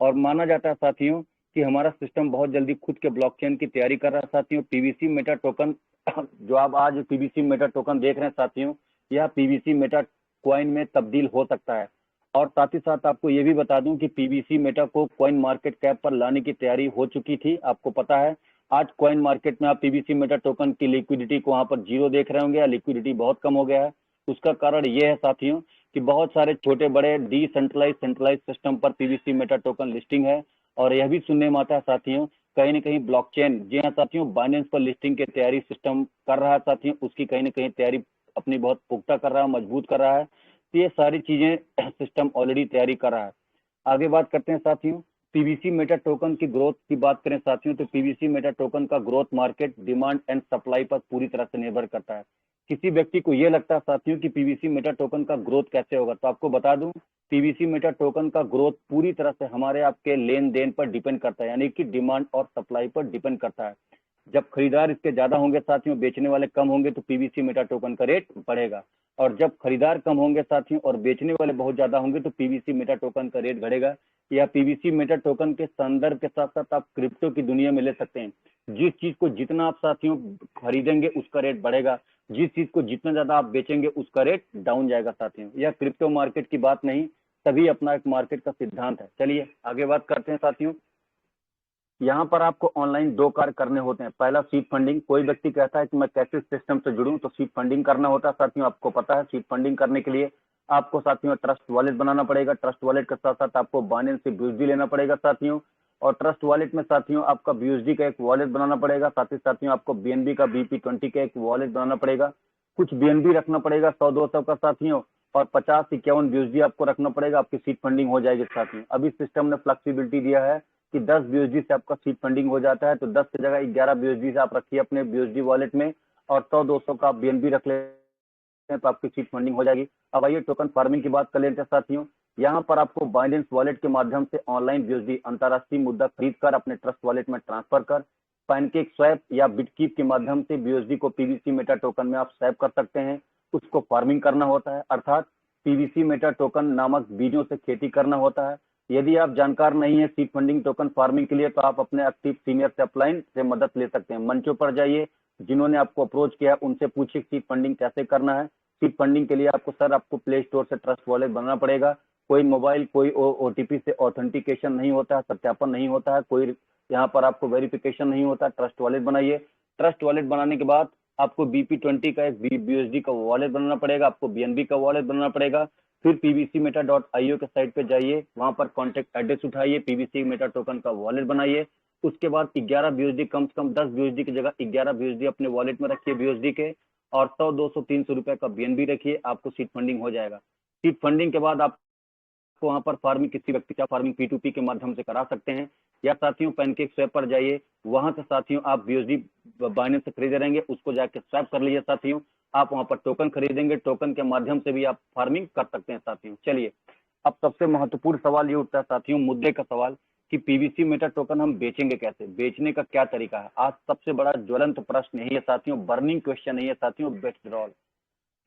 और माना जाता है साथियों कि हमारा सिस्टम बहुत जल्दी खुद के ब्लॉकचेन की तैयारी कर रहा है साथियों। पीवीसी मेटा टोकन जो आप आज पीवीसी मेटा टोकन देख रहे हैं साथियों, यह पीवीसी मेटा कॉइन में तब्दील हो सकता है। और साथ ही साथ आपको ये भी बता दूं कि पीवीसी मेटा को कॉइन मार्केट कैप पर लाने की तैयारी हो चुकी थी, आपको पता है। आज कॉइन मार्केट में आप पीवीसी मेटा टोकन की लिक्विडिटी को वहां पर जीरो देख रहे होंगे, या लिक्विडिटी बहुत कम हो गया है। उसका कारण ये है साथियों कि बहुत सारे छोटे बड़े डिसेंट्रलाइज सेंट्रलाइज सिस्टम पर पीवीसी मेटा टोकन लिस्टिंग है। और यह भी सुनने में आता है साथियों कहीं ना कहीं ब्लॉकचेन, जी हाँ साथियों, बाइनेंस पर लिस्टिंग की तैयारी सिस्टम कर रहा है साथियों, उसकी कहीं ना कहीं तैयारी अपनी बहुत पुख्ता कर रहा है, मजबूत कर रहा है। तो ये सारी चीजें सिस्टम ऑलरेडी तैयारी कर रहा है। आगे बात करते हैं साथियों, पीवीसी मेटा टोकन की ग्रोथ की बात करें साथियों, तो पीवीसी मेटा टोकन का growth market demand and supply पर पूरी तरह से निर्भर करता है। किसी व्यक्ति को यह लगता है साथियों कि पीवीसी मेटा टोकन का ग्रोथ कैसे होगा, तो आपको बता दूं पीवीसी मेटा टोकन का ग्रोथ पूरी तरह से हमारे आपके लेन देन पर डिपेंड करता है, यानी कि डिमांड और सप्लाई पर डिपेंड करता है। जब खरीदार इसके ज्यादा होंगे साथियों, बेचने वाले कम होंगे, तो पीवीसी मेटा टोकन का रेट बढ़ेगा। और जब खरीदार कम होंगे साथियों और बेचने वाले बहुत ज्यादा होंगे, तो पीवीसी मेटा टोकन का रेट बढ़ेगा। या पीवीसी मेटा टोकन के संदर्भ के साथ साथ आप क्रिप्टो की दुनिया में ले सकते हैं। जिस चीज को जितना आप साथियों खरीदेंगे उसका रेट बढ़ेगा, जिस चीज को जितना ज्यादा आप बेचेंगे उसका रेट डाउन जाएगा साथियों। यह क्रिप्टो मार्केट की बात नहीं, सभी अपना एक मार्केट का सिद्धांत है। चलिए आगे बात करते हैं साथियों। यहाँ पर आपको ऑनलाइन 2 कार्य करने होते हैं। पहला सीड फंडिंग। कोई व्यक्ति कहता है कि मैं कैसे सिस्टम से जुड़ूं, तो सीड फंडिंग करना होता है साथियों। आपको पता है सीड फंडिंग करने के लिए आपको साथियों ट्रस्ट वॉलेट बनाना पड़ेगा। ट्रस्ट वॉलेट के साथ साथ आपको बाइनेंस से बीएसडी लेना पड़ेगा साथियों। और ट्रस्ट वॉलेट में साथियों आपका बीएसडी का एक वॉलेट बनाना पड़ेगा। साथ ही साथियों आपको बीएनबी का BP20 का एक वॉलेट बनाना पड़ेगा। कुछ बीएनबी रखना पड़ेगा 100-200 का साथियों, और 50-51 बीएसडी आपको रखना पड़ेगा। आपकी सीड फंडिंग हो जाएगी साथियों। अभी सिस्टम ने फ्लेक्सिबिलिटी दिया है कि 10 बीएसडी से आपका सीड फंडिंग हो जाता है, तो 10 की जगह 11 बीएसडी से आप रखिए अपने बीएसडी वॉलेट में, और 100-200 का आप बीएनबी रख ले हैं तो आपकी सीट फंडिंग हो जाएगी। अब आइए टोकन फार्मिंग की बात कर लेते हैं साथियों। यहाँ पर आपको बाइनेंस वॉलेट के माध्यम से ऑनलाइन BUSD अंतरराष्ट्रीय मुद्रा खरीद कर अपने ट्रस्ट वॉलेट में ट्रांसफर कर पैनकेक स्वैप या बिटकीप के माध्यम से BUSD को PVC मेटा टोकन में आप स्वैप कर सकते हैं। उसको फार्मिंग करना होता है, अर्थात PVC मेटा टोकन नामक बीजों से खेती करना होता है। यदि आप जानकार नहीं है सीड फंडिंग टोकन फार्मिंग के लिए तो आप अपने एक्टिव सीनियर से अपलाइन से मदद ले सकते हैं। मंचों पर जाइए, जिन्होंने आपको अप्रोच किया उनसे पूछिए सीड फंडिंग कैसे करना है। सीड फंडिंग के लिए आपको प्ले स्टोर से ट्रस्ट वॉलेट बनाना पड़ेगा। कोई मोबाइल कोई OTP से ऑथेंटिकेशन नहीं होता है, सत्यापन नहीं होता है, कोई यहाँ पर आपको वेरिफिकेशन नहीं होता। ट्रस्ट वॉलेट बनाइए। ट्रस्ट वॉलेट बनाने के बाद आपको BP20 का एक BUSD का वॉलेट बनाना पड़ेगा, आपको BNB का वॉलेट बनाना पड़ेगा। फिर pvcmeta.io के साइट पे जाइए, वहां पर कॉन्टेक्ट एड्रेस उठाइए, PVC मेटा टोकन का वॉलेट बनाइए। उसके बाद 11 BUSD, कम से कम 10 BUSD की जगह 11 BUSD अपने वॉलेट में रखिए BUSD के, और 100, 200, 300 रुपए का BNB रखिए, आपको सीड फंडिंग हो जाएगा। सीड फंडिंग के बाद आप वहां पर फार्मिंग किसी व्यक्ति का फार्मिंग P2P के माध्यम से करा सकते हैं, या साथियों पैनकेक स्वैप पर जाइए, वहां से साथियों आप BUSD बाइनेंस से खरीदे रहेंगे, उसको जाके स्वैप कर लीजिए साथियों। आप वहां पर टोकन खरीदेंगे, टोकन के माध्यम से भी आप फार्मिंग कर सकते हैं साथियों। चलिए, अब सबसे महत्वपूर्ण सवाल ये उठता है साथियों, मुद्दे का सवाल कि PVC मेटा टोकन हम बेचेंगे कैसे, बेचने का क्या तरीका है। आज सबसे बड़ा ज्वलंत प्रश्न यही है साथियों, बर्निंग क्वेश्चन यही है साथियों, विथड्रॉल।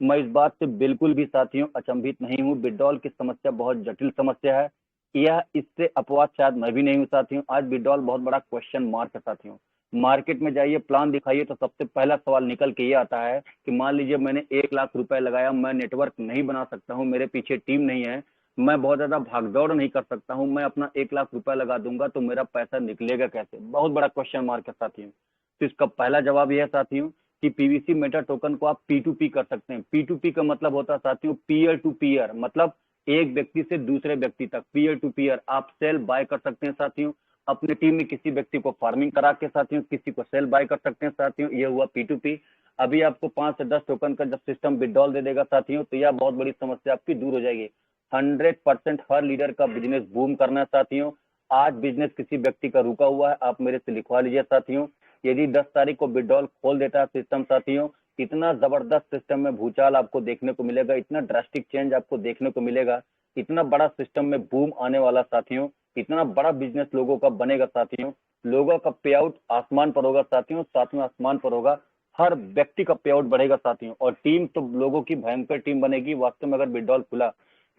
मैं इस बात से बिल्कुल भी साथियों अचंभित नहीं हूँ। विड्रॉल की समस्या बहुत जटिल समस्या है, यह इससे अपवाद शायद मैं भी नहीं हूँ साथियों। आज विड्रॉल बहुत बड़ा क्वेश्चन मार्क है साथियों। मार्केट में जाइए, प्लान दिखाइए, तो सबसे पहला सवाल निकल के ये आता है कि मान लीजिए मैंने 1 लाख रुपए लगाया, मैं नेटवर्क नहीं बना सकता हूँ, मेरे पीछे टीम नहीं है, मैं बहुत ज्यादा भागदौड़ नहीं कर सकता हूँ, मैं अपना 1 लाख रुपए लगा दूंगा तो मेरा पैसा निकलेगा कैसे। बहुत बड़ा क्वेश्चन मार्क है साथियों। तो इसका पहला जवाब यह है साथियों कि PVC मेटा टोकन को आप P2P कर सकते हैं। P2P का मतलब होता है साथियों पीयर टू पीयर, मतलब एक व्यक्ति से दूसरे व्यक्ति तक, पीयर टू पीयर आप सेल बाय कर सकते हैं साथियों। अपने टीम में किसी व्यक्ति को फार्मिंग करा के साथियों किसी को सेल बाय कर सकते हैं साथियों, ये हुआ P2P। अभी आपको 5 से 10 टोकन का जब सिस्टम विड्रॉल दे देगा साथियों, तो यह बहुत बड़ी समस्या आपकी दूर हो जाएगी। 100% हर लीडर का बिजनेस बूम करना है साथियों। आज बिजनेस किसी व्यक्ति का रुका हुआ है, आप मेरे से लिखवा लीजिए साथियों। यदि 10 तारीख को विड्रॉल खोल देता है सिस्टम साथियों, इतना जबरदस्त सिस्टम में भूचाल आपको देखने को मिलेगा, इतना ड्रास्टिक चेंज आपको देखने को मिलेगा, इतना बड़ा सिस्टम में बूम आने वाला साथियों, इतना बड़ा बिजनेस लोगों का बनेगा साथियों। लोगों का पे आउट आसमान पर होगा साथियों, साथ में आसमान पर होगा, हर व्यक्ति का पे आउट बढ़ेगा साथियों। और टीम तो लोगों की भयंकर टीम बनेगी वास्तव में अगर विड्रॉल खुला,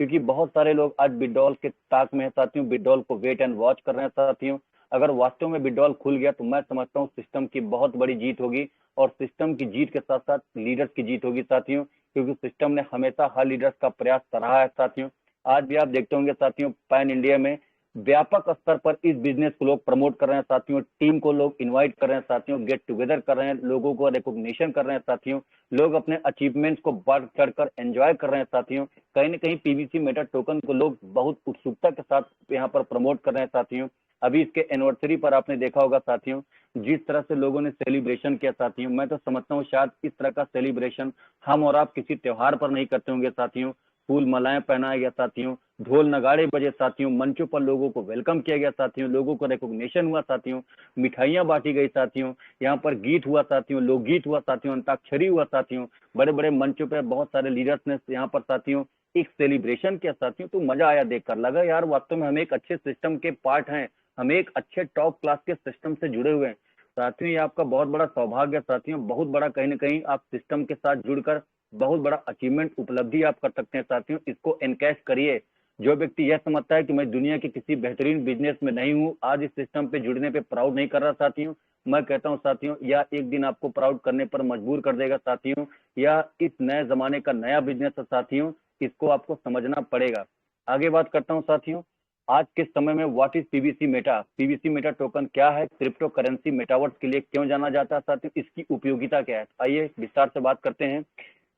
क्योंकि बहुत सारे लोग आज विड्रॉल के ताक में है साथियों, विड्रॉल को वेट एंड वॉच कर रहे हैं साथियों। अगर वास्तव में विड्रॉल खुल गया तो मैं समझता हूँ सिस्टम की बहुत बड़ी जीत होगी, और सिस्टम की जीत के साथ साथ लीडर्स की जीत होगी साथियों, क्योंकि सिस्टम ने हमेशा हर लीडर्स का प्रयास सराहा है साथियों। आज भी आप देखते होंगे साथियों पैन इंडिया में व्यापक स्तर पर इस बिजनेस को लोग प्रमोट कर रहे हैं साथियों, टीम को लोग इनवाइट कर रहे हैं साथियों, गेट टुगेदर कर रहे हैं, लोगों को रिकॉग्निशन कर रहे हैं साथियों, लोग अपने अचीवमेंट्स को बढ़ चढ़कर एंजॉय कर रहे हैं साथियों। कहीं ना कहीं PVC मेटा टोकन को लोग बहुत उत्सुकता के साथ यहाँ पर प्रमोट कर रहे हैं साथियों। अभी इसके एनिवर्सरी पर आपने देखा होगा साथियों जिस तरह से लोगों ने सेलिब्रेशन किया साथियों, मैं तो समझता हूँ शायद इस तरह का सेलिब्रेशन हम और आप किसी त्योहार पर नहीं करते होंगे साथियों। फूल मालाएं पहनाया गया साथियों, ढोल नगाड़े बजे साथियों, मंचों पर लोगों को वेलकम किया गया साथियों, लोगों को रिकॉग्निशन हुआ साथियों, मिठाइयां बांटी गई साथियों, यहाँ पर गीत हुआ साथियों, लोकगीत हुआ साथियों, अंताक्षरी हुआ साथियों, बड़े बड़े मंचों पर बहुत सारे लीडर्स ने यहाँ पर साथियों एक सेलिब्रेशन किया साथियों। तो मजा आया देखकर, लगा यार वास्तव में हम एक अच्छे सिस्टम के पार्ट हैं, हम एक अच्छे टॉप क्लास के सिस्टम से जुड़े हुए हैं साथियों। ये आपका बहुत बड़ा सौभाग्य है साथियों, बहुत बड़ा कहीं ना कहीं आप सिस्टम के साथ जुड़कर बहुत बड़ा अचीवमेंट उपलब्धि आप कर सकते हैं साथियों। इसको एनकैश करिए। जो व्यक्ति यह समझता है कि मैं दुनिया के किसी बेहतरीन बिजनेस में नहीं हूँ, आज इस सिस्टम पे जुड़ने पे प्राउड नहीं कर रहा साथियों, मैं कहता हूँ साथियों यह एक दिन आपको प्राउड करने पर मजबूर कर देगा साथियों। यह इस नए जमाने का नया बिजनेस है साथियों, इसको आपको समझना पड़ेगा। आगे बात करता हूँ साथियों, आज के समय में what is PVC Meta, PVC Meta token क्या है, क्रिप्टो करेंसी मेटावर्स के लिए क्यों जाना जाता है साथियों, इसकी उपयोगिता क्या है, आइए विस्तार से बात करते हैं।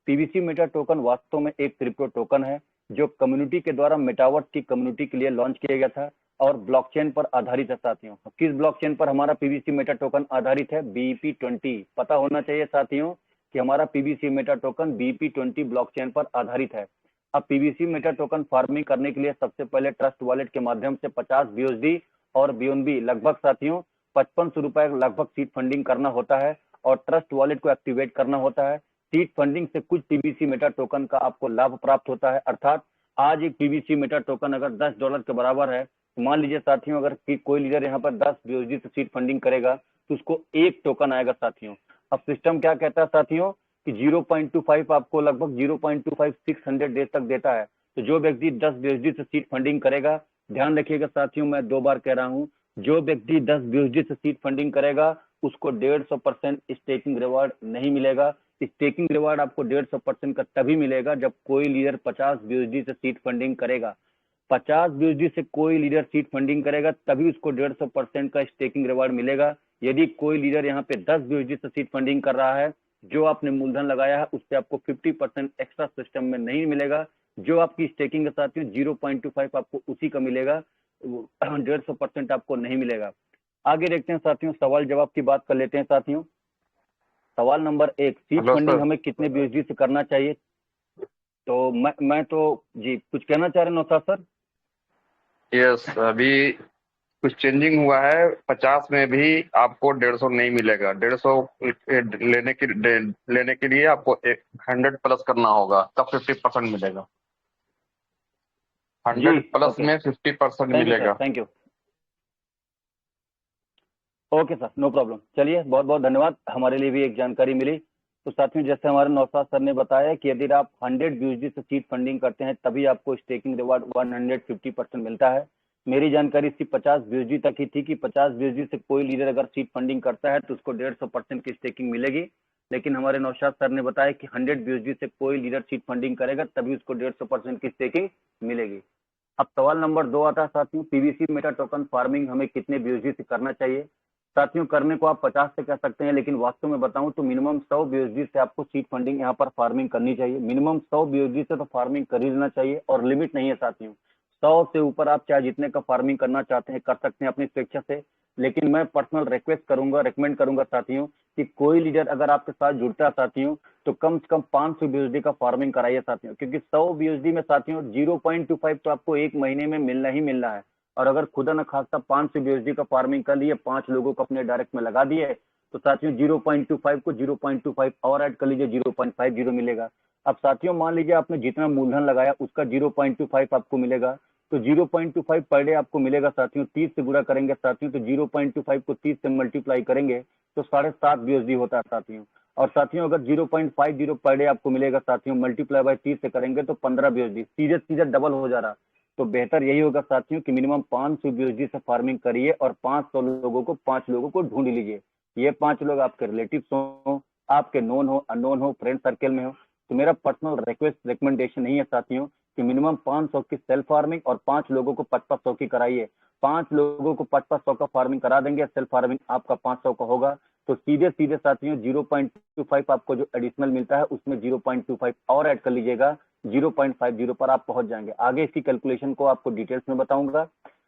PVC मेटा टोकन वास्तव में एक क्रिप्टो टोकन है जो कम्युनिटी के द्वारा मेटावर्स की कम्युनिटी के लिए लॉन्च किया गया था और ब्लॉकचेन पर आधारित है साथियों। किस ब्लॉकचेन पर हमारा PVC मेटा टोकन आधारित है, BP20। पता होना चाहिए साथियों कि हमारा PVC Meta token BP20 blockchain पर आधारित है। अब PVC मेटा टोकन फार्मिंग करने के लिए सबसे पहले ट्रस्ट वॉलेट के माध्यम से 50 BUSD और BNB लगभग साथियों 5500 रुपए लगभग सीड फंडिंग करना होता है और ट्रस्ट वॉलेट को एक्टिवेट करना होता है। सीट फंडिंग से कुछ पीवीसी मेटा टोकन का आपको लाभ प्राप्त होता है। अर्थात आज एक पीवीसी मेटा टोकन अगर $10 के बराबर है, तो मान लीजिए साथियों अगर कोई लीडर यहाँ पर 10 BUSD से सीट फंडिंग करेगा तो उसको एक टोकन आएगा साथियों। अब सिस्टम क्या कहता है साथियों कि 0.25 आपको लगभग 0.25 600 डेज तक देता है। तो जो व्यक्ति 10 BUSD से सीट फंडिंग करेगा, ध्यान रखिएगा साथियों, मैं 2 बार कह रहा हूँ, जो व्यक्ति 10 BUSD से सीट फंडिंग करेगा उसको 150% स्टेकिंग रिवार्ड नहीं मिलेगा। स्टेकिंग रिवार्ड आपको 150% का तभी मिलेगा जब कोई लीडर 50 BUSD से सीट फंडिंग करेगा। 50 BUSD से कोई लीडर सीट फंडिंग करेगा तभी उसको 150% का स्टेकिंग रिवार्ड मिलेगा। यदि कोई लीडर यहाँ पे 10 BUSD से सीट फंडिंग कर रहा है, जो आपने मूलधन लगाया है उससे आपको 50% एक्स्ट्रा सिस्टम में नहीं मिलेगा। जो आपकी स्टेकिंग के साथियों 0.25 आपको उसी का मिलेगा, 150% आपको नहीं मिलेगा। आगे देखते हैं साथियों, सवाल जवाब की बात कर लेते हैं साथियों। सवाल number 1, seat hello funding sir. हमें कितने BUSD से करना चाहिए? तो मैं तो जी कुछ कहना चाह रहे हैं नौशाद सर? यस, अभी कुछ चेंजिंग हुआ है। 50 में भी आपको 150 नहीं मिलेगा। 150 लेने के लिए आपको 100 प्लस करना होगा, तब 50% मिलेगा। जी 100 प्लस ओके, में 50% थैंक यू सर, मिलेगा। Thank you. Okay sir, no problem. चलिए बहुत बहुत धन्यवाद, हमारे लिए भी एक जानकारी मिली। तो साथियों जैसे हमारे नौशाद सर ने बताया कि यदि आप 100 BUSD से सीट फंडिंग करते हैं तभी आपको स्टेकिंग रिवार्ड 150% मिलता है। मेरी जानकारी सिर्फ 50 BUSD तक ही थी कि 50 BUSD से कोई लीडर अगर सीट फंडिंग करता है तो उसको 150% की स्टेकिंग मिलेगी। लेकिन हमारे नौशाद सर ने बताया कि 100 BUSD से कोई लीडर सीट फंडिंग करेगा तभी उसको 150% की स्टेकिंग मिलेगी। अब सवाल नंबर 2 आता है साथियों, पीवीसी मेटा टोकन फार्मिंग हमें कितने BUSD से करना चाहिए? साथियों करने को आप 50 से कर सकते हैं, लेकिन वास्तव में बताऊं तो मिनिमम 100 BUSD से आपको सीट फंडिंग यहाँ पर फार्मिंग करनी चाहिए। मिनिमम 100 BUSD से तो फार्मिंग कर ही लेना चाहिए और लिमिट नहीं है साथियों। 100 से ऊपर आप चाहे जितने का फार्मिंग करना चाहते हैं कर सकते हैं अपनी स्वेच्छा से। लेकिन मैं पर्सनल रिक्वेस्ट करूंगा, रिकमेंड करूंगा साथियों कि कोई लीडर अगर आपके साथ जुड़ता है साथियों तो कम से कम 500 BUSD का फार्मिंग कराइए साथियों, क्योंकि 100 BUSD में साथियों 0.25 तो आपको एक महीने में मिलना ही मिलना है। और अगर खुदा न खास्ता 500 BUSD का फार्मिंग कर लिए, 5 लोगों को अपने डायरेक्ट में लगा दिए, तो साथियों 0.25 को 0.25 और ऐड कर लीजिए, 0.50 मिलेगा। अब साथियों मान लीजिए आपने जितना मूलधन लगाया उसका 0.25 आपको मिलेगा, तो 0.25 पर डे आपको मिलेगा साथियों। 30 से गुणा करेंगे साथियों तो 0.25 को 30 से मल्टीप्लाई करेंगे तो 7.5 BUSD होता है साथियों। और साथियों अगर 0.50 पर डे आपको मिलेगा साथियों, मल्टीप्लाई बाय 30 से करेंगे तो 15 BUSD, सीधे सीधे डबल हो जा रहा। तो बेहतर यही होगा साथियों कि मिनिमम 500 BUSD से फार्मिंग करिए और 500 लोगों को 5 लोगों को ढूंढ लीजिए। ये 5 लोग आपके रिलेटिव्स हो, आपके नोन हो, अननोन हो, फ्रेंड सर्कल में हो। तो मेरा पर्सनल रिक्वेस्ट रिकमेंडेशन नहीं है साथियों कि मिनिमम 500 की सेल्फ फार्मिंग और 5 लोगों को 500 की कराइए। 5 लोगों को 500 का फार्मिंग करा देंगे, सेल्फ फार्मिंग आपका 500 का होगा, तो सीधे सीधे साथियों 0.25 आपको जो एडिशनल मिलता है उसमें 0.25 और ऐड कर लीजिएगा, 0.50 पर आप पहुंच जाएंगे। आगे इसकी कैलकुलेशन को आपको डिटेल्स में बताऊंगा।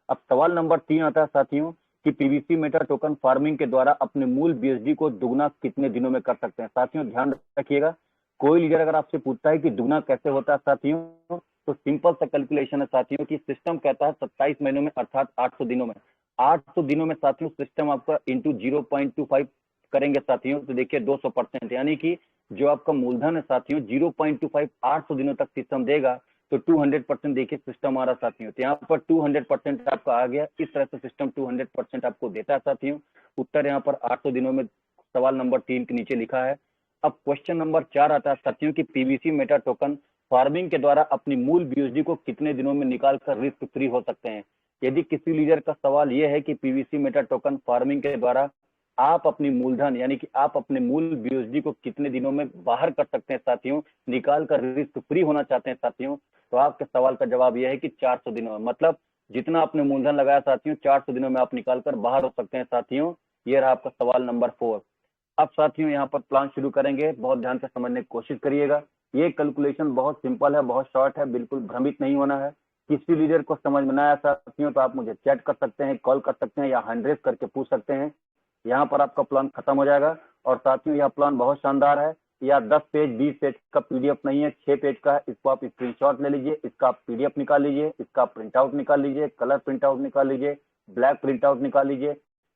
अब सवाल नंबर 3 आता है साथियों कि पीवीसी मेटा टोकन फार्मिंग के द्वारा अपने मूल BUSD को दुगना कितने दिनों में कर सकते हैं? साथियों ध्यान रखिएगा, कोई लीडर अगर आपसे पूछता है कि दुगना कैसे होता है साथियों, तो सिंपल सा कैलकुलेशन है साथियों कि सिस्टम कहता है 27 महीनों में अर्थात 800 दिनों में। 800 दिनों में साथियों सिस्टम आपका इंटू 0.25 करेंगे साथियों तो देखिए 200%, यानी कि जो आपका मूलधन है साथियों 0.25 800 दिनों तक सिस्टम देगा तो 200% देखिए सिस्टम आ रहा साथियों। तो यहाँ पर 200% आपका आ गया। इस तरह से सिस्टम 200% आपको देता है साथियों। उत्तर यहाँ पर 800 दिनों में सवाल नंबर 3 के नीचे लिखा है। अब क्वेश्चन नंबर 4 आता है साथियों की पीवीसी मेटा टोकन फार्मिंग के द्वारा अपनी मूल BUSD को कितने दिनों में निकाल कर रिस्क फ्री हो सकते हैं? यदि किसी लीडर का सवाल यह है कि पीवीसी मेटा टोकन फार्मिंग के द्वारा आप अपनी मूलधन यानी कि आप अपने मूल BUSD को कितने दिनों में बाहर कर सकते हैं साथियों, निकाल कर रिस्क फ्री होना चाहते हैं साथियों, तो आपके सवाल का जवाब यह है कि 400 दिनों में। मतलब जितना आपने मूलधन लगाया साथियों 400 दिनों में आप निकाल कर बाहर हो सकते हैं साथियों। यह रहा आपका सवाल नंबर 4। अब साथियों यहाँ पर प्लान शुरू करेंगे, बहुत ध्यान से समझने की कोशिश करिएगा। ये कैलकुलेशन बहुत सिंपल है, बहुत शॉर्ट है, बिल्कुल भ्रमित नहीं होना है। किसी लीडर को समझ में ना आया साथियों तो आप मुझे चैट कर सकते हैं, कॉल कर सकते हैं या हैंड रेस करके पूछ सकते हैं। यहाँ पर आपका प्लान खत्म हो जाएगा। और साथियों यह प्लान बहुत शानदार है, या 10 पेज 20 पेज का PDF नहीं है, 6 पेज का है। इसको आप स्क्रीनशॉट ले लीजिए, इसका आप PDF निकाल लीजिए, इसका प्रिंट आउट निकाल लीजिए, कलर प्रिंट आउट निकाल लीजिए, ब्लैक प्रिंट आउट निकाल लीजिए,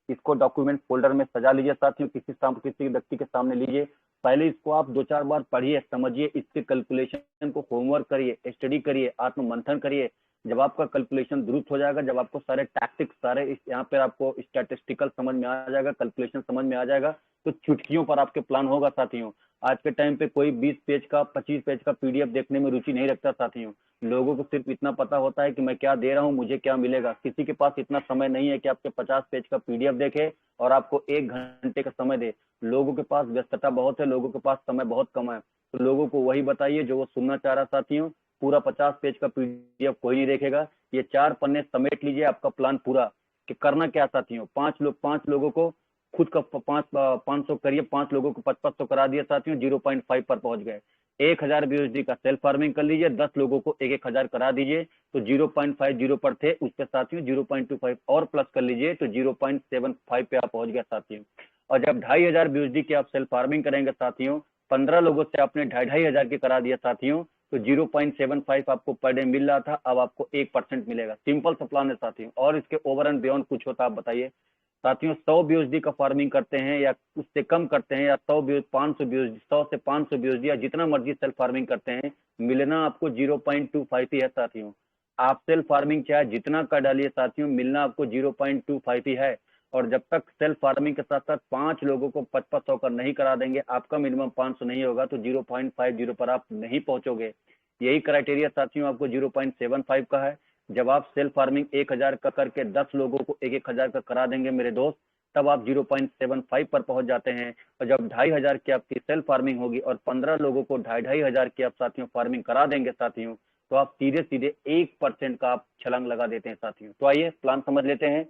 इसको डॉक्यूमेंट फोल्डर में सजा लीजिए साथियों, किसी व्यक्ति के सामने लीजिए। पहले इसको आप 2-4 बार पढ़िए, समझिए, इसके कैलकुलेशन को होमवर्क करिए, स्टडी करिए, आत्ममंथन करिए। जब आपका कैलकुलेशन दुरुस्त हो जाएगा, जब आपको सारे टैक्टिक्स, सारे यहाँ पे आपको स्टैटिस्टिकल समझ में आ जाएगा, कैलकुलेशन समझ में आ जाएगा, तो चुटकियों पर आपके प्लान होगा साथियों। आज के टाइम पे कोई 20 पेज का 25 पेज का पीडीएफ देखने में रुचि नहीं रखता साथियों। लोगों को सिर्फ इतना पता होता है कि मैं क्या दे रहा हूँ, मुझे क्या मिलेगा। किसी के पास इतना समय नहीं है कि आपके 50 पेज का पीडीएफ देखे और आपको 1 घंटे का समय दे। लोगों के पास व्यस्तता बहुत है, लोगों के पास समय बहुत कम है, तो लोगों को वही बताइए जो वो सुनना चाह रहा साथियों। पूरा 50 पेज का पीडीएफ कोई नहीं देखेगा। ये 4 पन्ने समेट लीजिए, आपका प्लान पूरा। कि करना क्या साथियों, 5 लोगों को खुद का 500 करिए, 5 लोगों को 500 करा दिया साथियों, 0.5 पर पहुंच गए। 1000 BUSD का सेल्फ फार्मिंग कर लीजिए, 10 लोगों को 1000 करा दीजिए, तो 0.50 पर थे, उस पे साथियों 0.25 और प्लस कर लीजिए, तो 0.75 पे आप पहुंच गए साथियों। और जब 2500 BUSD की आप सेल्फ फार्मिंग करेंगे साथियों, 15 लोगों से आपने 2500 के करा दिया साथियों, तो 0.75 आपको पर डे मिल रहा था, अब आपको 1% मिलेगा। सिंपल सा प्लान है साथियों, और इसके ओवर एंड बियॉन्ड कुछ होता आप बताइए साथियों। 100 BUSD का फार्मिंग करते हैं या उससे कम करते हैं, या 500 BUSD, 100 से 500 BUSD या जितना मर्जी सेल्फ फार्मिंग करते हैं, मिलना आपको 0.25 ही है साथियों। आप सेल्फ फार्मिंग चाहे जितना कर डालिए साथियों, मिलना आपको 0.25 ही है। और जब तक सेल्फ फार्मिंग के साथ साथ 5 लोगों को 500 का नहीं करा देंगे, आपका मिनिमम 500 नहीं होगा, तो 0.50 पर आप नहीं पहुंचोगे। यही क्राइटेरिया साथियों आपको 0.75 का है। जब आप सेल्फ फार्मिंग 1000 का करके 10 लोगों को 1000 का करा देंगे मेरे दोस्त, तब आप 0.75 पर पहुंच जाते हैं। और जब 2500 की आपकी सेल्फ फार्मिंग होगी और 15 लोगों को 2500 की आप साथियों फार्मिंग करा देंगे साथियों, तो आप सीधे सीधे 1% का आप छलांग लगा देते हैं साथियों। तो आइए प्लान समझ लेते हैं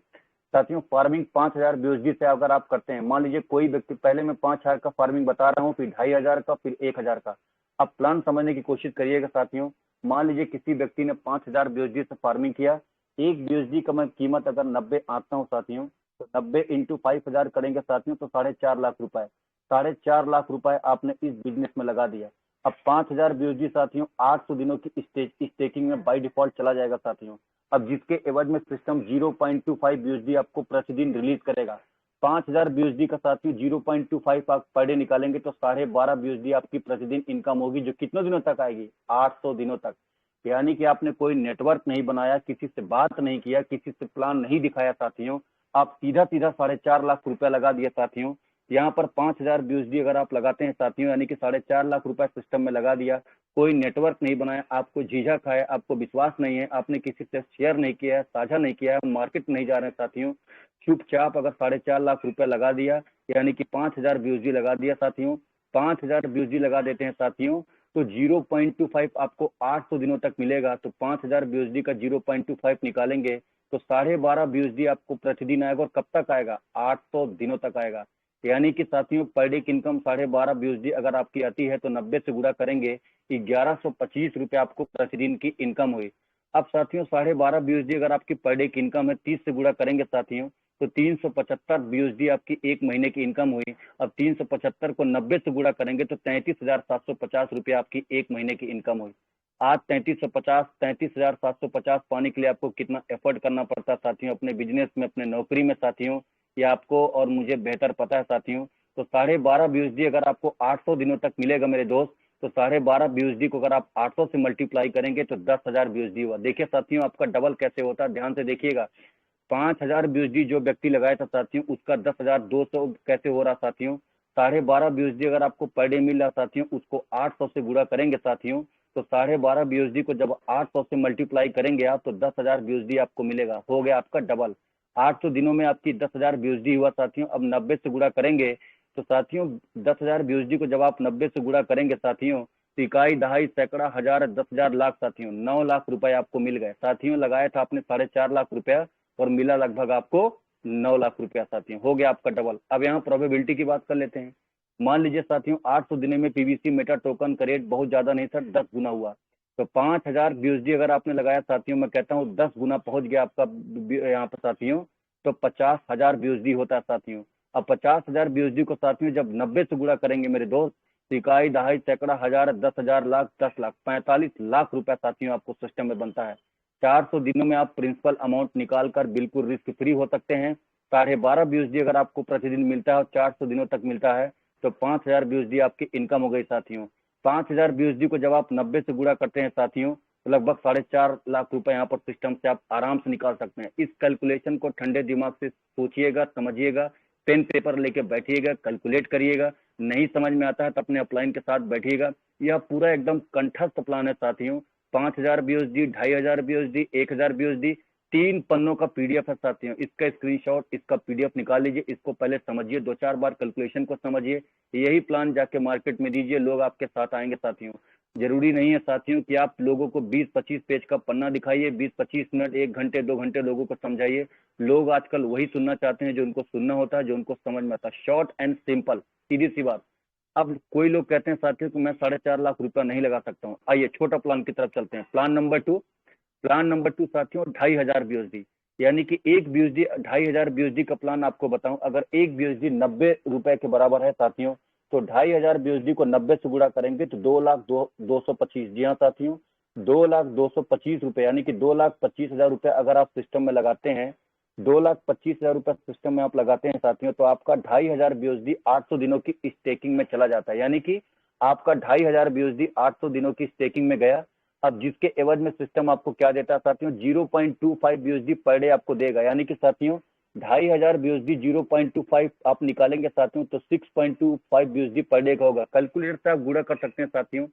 साथियों। फार्मिंग 5000 BUSD से अगर आप करते हैं, मान लीजिए कोई व्यक्ति, पहले मैं 5000 का फार्मिंग बता रहा हूँ, फिर 2500 का, फिर 1000 का। अब प्लान समझने की कोशिश करिएगा साथियों। मान लीजिए किसी व्यक्ति ने 5000 BUSD से फार्मिंग किया, एक BUSD का मैं कीमत अगर 90 आंकता हूँ साथियों, तो 90 इंटू 5000 करेंगे साथियों, तो 4.5 लाख रुपए। 4.5 लाख रुपए आपने इस बिजनेस में लगा दिया। अब 5000 BUSD साथियों 800 दिनों की स्टेकिंग में बाय डिफॉल्ट चला जाएगा साथियों। अब जिसके एवज में सिस्टम 0.25 BUSD आपको प्रतिदिन रिलीज करेगा। 5000 BUSD का साथियों 0.25 आप पर डे निकालेंगे, तो 12.5 BUSD आपकी प्रतिदिन इनकम होगी, जो कितने दिनों तक आएगी, 800 दिनों तक। यानी कि आपने कोई नेटवर्क नहीं बनाया, किसी से बात नहीं किया, किसी से प्लान नहीं दिखाया साथियों, आप सीधा सीधा 4.5 लाख रुपया लगा दिया साथियों। यहाँ पर 5000 BUSD अगर आप लगाते हैं साथियों, यानी कि 4.5 लाख रुपया सिस्टम में लगा दिया, कोई नेटवर्क नहीं बनाया, आपको झिझक है, आपको विश्वास नहीं है, आपने किसी से शेयर नहीं किया है, साझा नहीं किया है, मार्केट नहीं जा रहे हैं साथियों, चुपचाप अगर 4.5 लाख रुपया लगा दिया, यानी कि 5000 BUSD लगा दिया साथियों, 5000 BUSD लगा देते हैं साथियों, तो 0.25 आपको 800 दिनों तक मिलेगा। तो 5000 BUSD का 0.25 निकालेंगे, तो 12.5 BUSD आपको प्रतिदिन आएगा। और कब तक आएगा, 800 दिनों तक आएगा। यानी कि साथियों पर डे की इनकम 12.5 BUSD अगर आपकी आती है, तो 90 से गुणा करेंगे, 1125 रुपये आपको प्रतिदिन की इनकम हुई। अब साथियों 12.5 BUSD अगर आपकी पर डे की इनकम है, 30 से गुणा करेंगे साथियों, तो 375 BUSD आपकी एक महीने की इनकम हुई। अब 375 को 90 से गुणा करेंगे, तो 33,750 रुपये आपकी एक महीने की इनकम हुई। आज 33,750 पाने के लिए आपको कितना एफर्ट करना पड़ता है साथियों, अपने बिजनेस में, अपने नौकरी में साथियों, ये आपको और मुझे बेहतर पता है साथियों। तो 12.5 BUSD अगर आपको 800 दिनों तक मिलेगा मेरे दोस्त, तो 12.5 BUSD को अगर आप 800 से मल्टीप्लाई करेंगे, तो 10,000 BUSD हुआ। देखिए साथियों आपका डबल कैसे होता है, ध्यान से देखिएगा। 5000 BUSD जो व्यक्ति लगाया था साथियों, उसका 10,200 कैसे हो रहा साथियों। 12.5 BUSD अगर आपको पर डे मिल रहा साथियों, उसको 800 से गुणा करेंगे साथियों, तो 12.5 BUSD को जब 800 से मल्टीप्लाई करेंगे आप, तो 10,000 BUSD आपको मिलेगा। हो गया आपका डबल। 800 दिनों में आपकी 10,000 BUSD हुआ साथियों। अब 90 से गुणा करेंगे, तो साथियों 10,000 BUSD को जब आप 90 से गुणा करेंगे साथियों, तो इकाई, दहाई, सैकड़ा, हजार, 10,000, लाख साथियों, 9 लाख रुपए आपको मिल गए साथियों। लगाया था आपने 4.5 लाख रुपया और मिला लगभग आपको 9 लाख रुपया साथियों। हो गया आपका डबल। अब यहाँ प्रोबेबिलिटी की बात कर लेते हैं। मान लीजिए साथियों 800 दिनों में पीवीसी मेटा टोकन का रेट बहुत ज्यादा नहीं था, 10 गुना हुआ। तो 5000 BUSD अगर आपने लगाया साथियों, मैं कहता हूँ 10 गुना पहुंच गया आपका यहाँ पर साथियों, तो 50,000 BUSD होता है साथियों। अब 50,000 BUSD को साथियों जब 90 से गुणा करेंगे मेरे दोस्त, तो इकाई, दहाई, सैकड़ा, हजार, 10,000, लाख, 10 लाख, 45 लाख रुपया साथियों आपको सिस्टम में बनता है। 400 दिनों में आप प्रिंसिपल अमाउंट निकाल कर बिल्कुल रिस्क फ्री हो सकते हैं। 12.5 BUSD अगर आपको प्रतिदिन मिलता है और 400 दिनों तक मिलता है, तो 5000 BUSD आपकी इनकम हो गई साथियों। 5000 BUSD को जब आप 90 से गुणा करते हैं साथियों, तो लगभग 4.5 लाख रुपए यहाँ पर सिस्टम से आप आराम से निकाल सकते हैं। इस कैलकुलेशन को ठंडे दिमाग से सोचिएगा, समझिएगा, पेन पेपर लेके बैठिएगा, कैलकुलेट करिएगा। नहीं समझ में आता है तो अपने अपलाइन के साथ बैठिएगा। यह पूरा एकदम कंठस्थ प्लान है साथियों। 5000 BUSD, 2500 BUSD, 1000 BUSD, 3 पन्नों का पीडीएफ है साथियों। इसका स्क्रीनशॉट, इसका पीडीएफ निकाल लीजिए, इसको पहले समझिए, 2-4 बार कैलकुलेशन को समझिए, यही प्लान जाके मार्केट में दीजिए, लोग आपके साथ आएंगे साथियों। जरूरी नहीं है साथियों कि आप लोगों को 20-25 पेज का पन्ना दिखाइए, 20-25 मिनट, 1 घंटे 2 घंटे लोगों को समझाइए। लोग आजकल वही सुनना चाहते हैं जो उनको सुनना होता है, जो उनको समझ में आता है, शॉर्ट एंड सिंपल, सीधी सी बात। अब कोई लोग कहते हैं साथियों कि मैं 4.5 लाख रुपया नहीं लगा सकता हूँ। आइए छोटा प्लान की तरफ चलते हैं। प्लान नंबर 2 साथियों 2500 BUSD, यानी कि एक BUSD 2500 BUSD का प्लान आपको बताऊं। अगर एक BUSD 90 रुपए के बराबर है साथियों, तो 2500 BUSD को 90 से गुणा करेंगे तो 2,02,225। जी हाँ साथियों, 2,02,225 रुपए, यानी कि 2,25,000 रुपए अगर आप सिस्टम में लगाते हैं, 2,25,000 रुपए सिस्टम में आप लगाते हैं साथियों, तो आपका 2500 BUSD 800 दिनों की स्टेकिंग में चला जाता है। यानी कि आपका 2500 BUSD 800 दिनों की स्टेकिंग में गया। अब जिसके एवज में सिस्टम आपको क्या देता है साथियों, 0.25 BUSD पर डे आपको देगा। यानी कि साथियों 2500 BUSD 0.25 आप निकालेंगे साथियों, तो 6.25 BUSD पर डे का होगा। कैलकुलेटर से आप गुणा कर सकते हैं साथियों।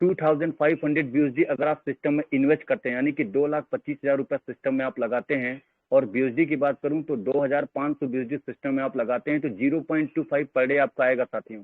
2500 BUSD अगर आप सिस्टम में इन्वेस्ट करते हैं, यानी कि 2,25,000 रुपए सिस्टम में आप लगाते हैं, और BUSD की बात करूं तो 2,500 BUSD सिस्टम में आप लगाते हैं, तो 0.25 पर डे आपका आएगा साथियों।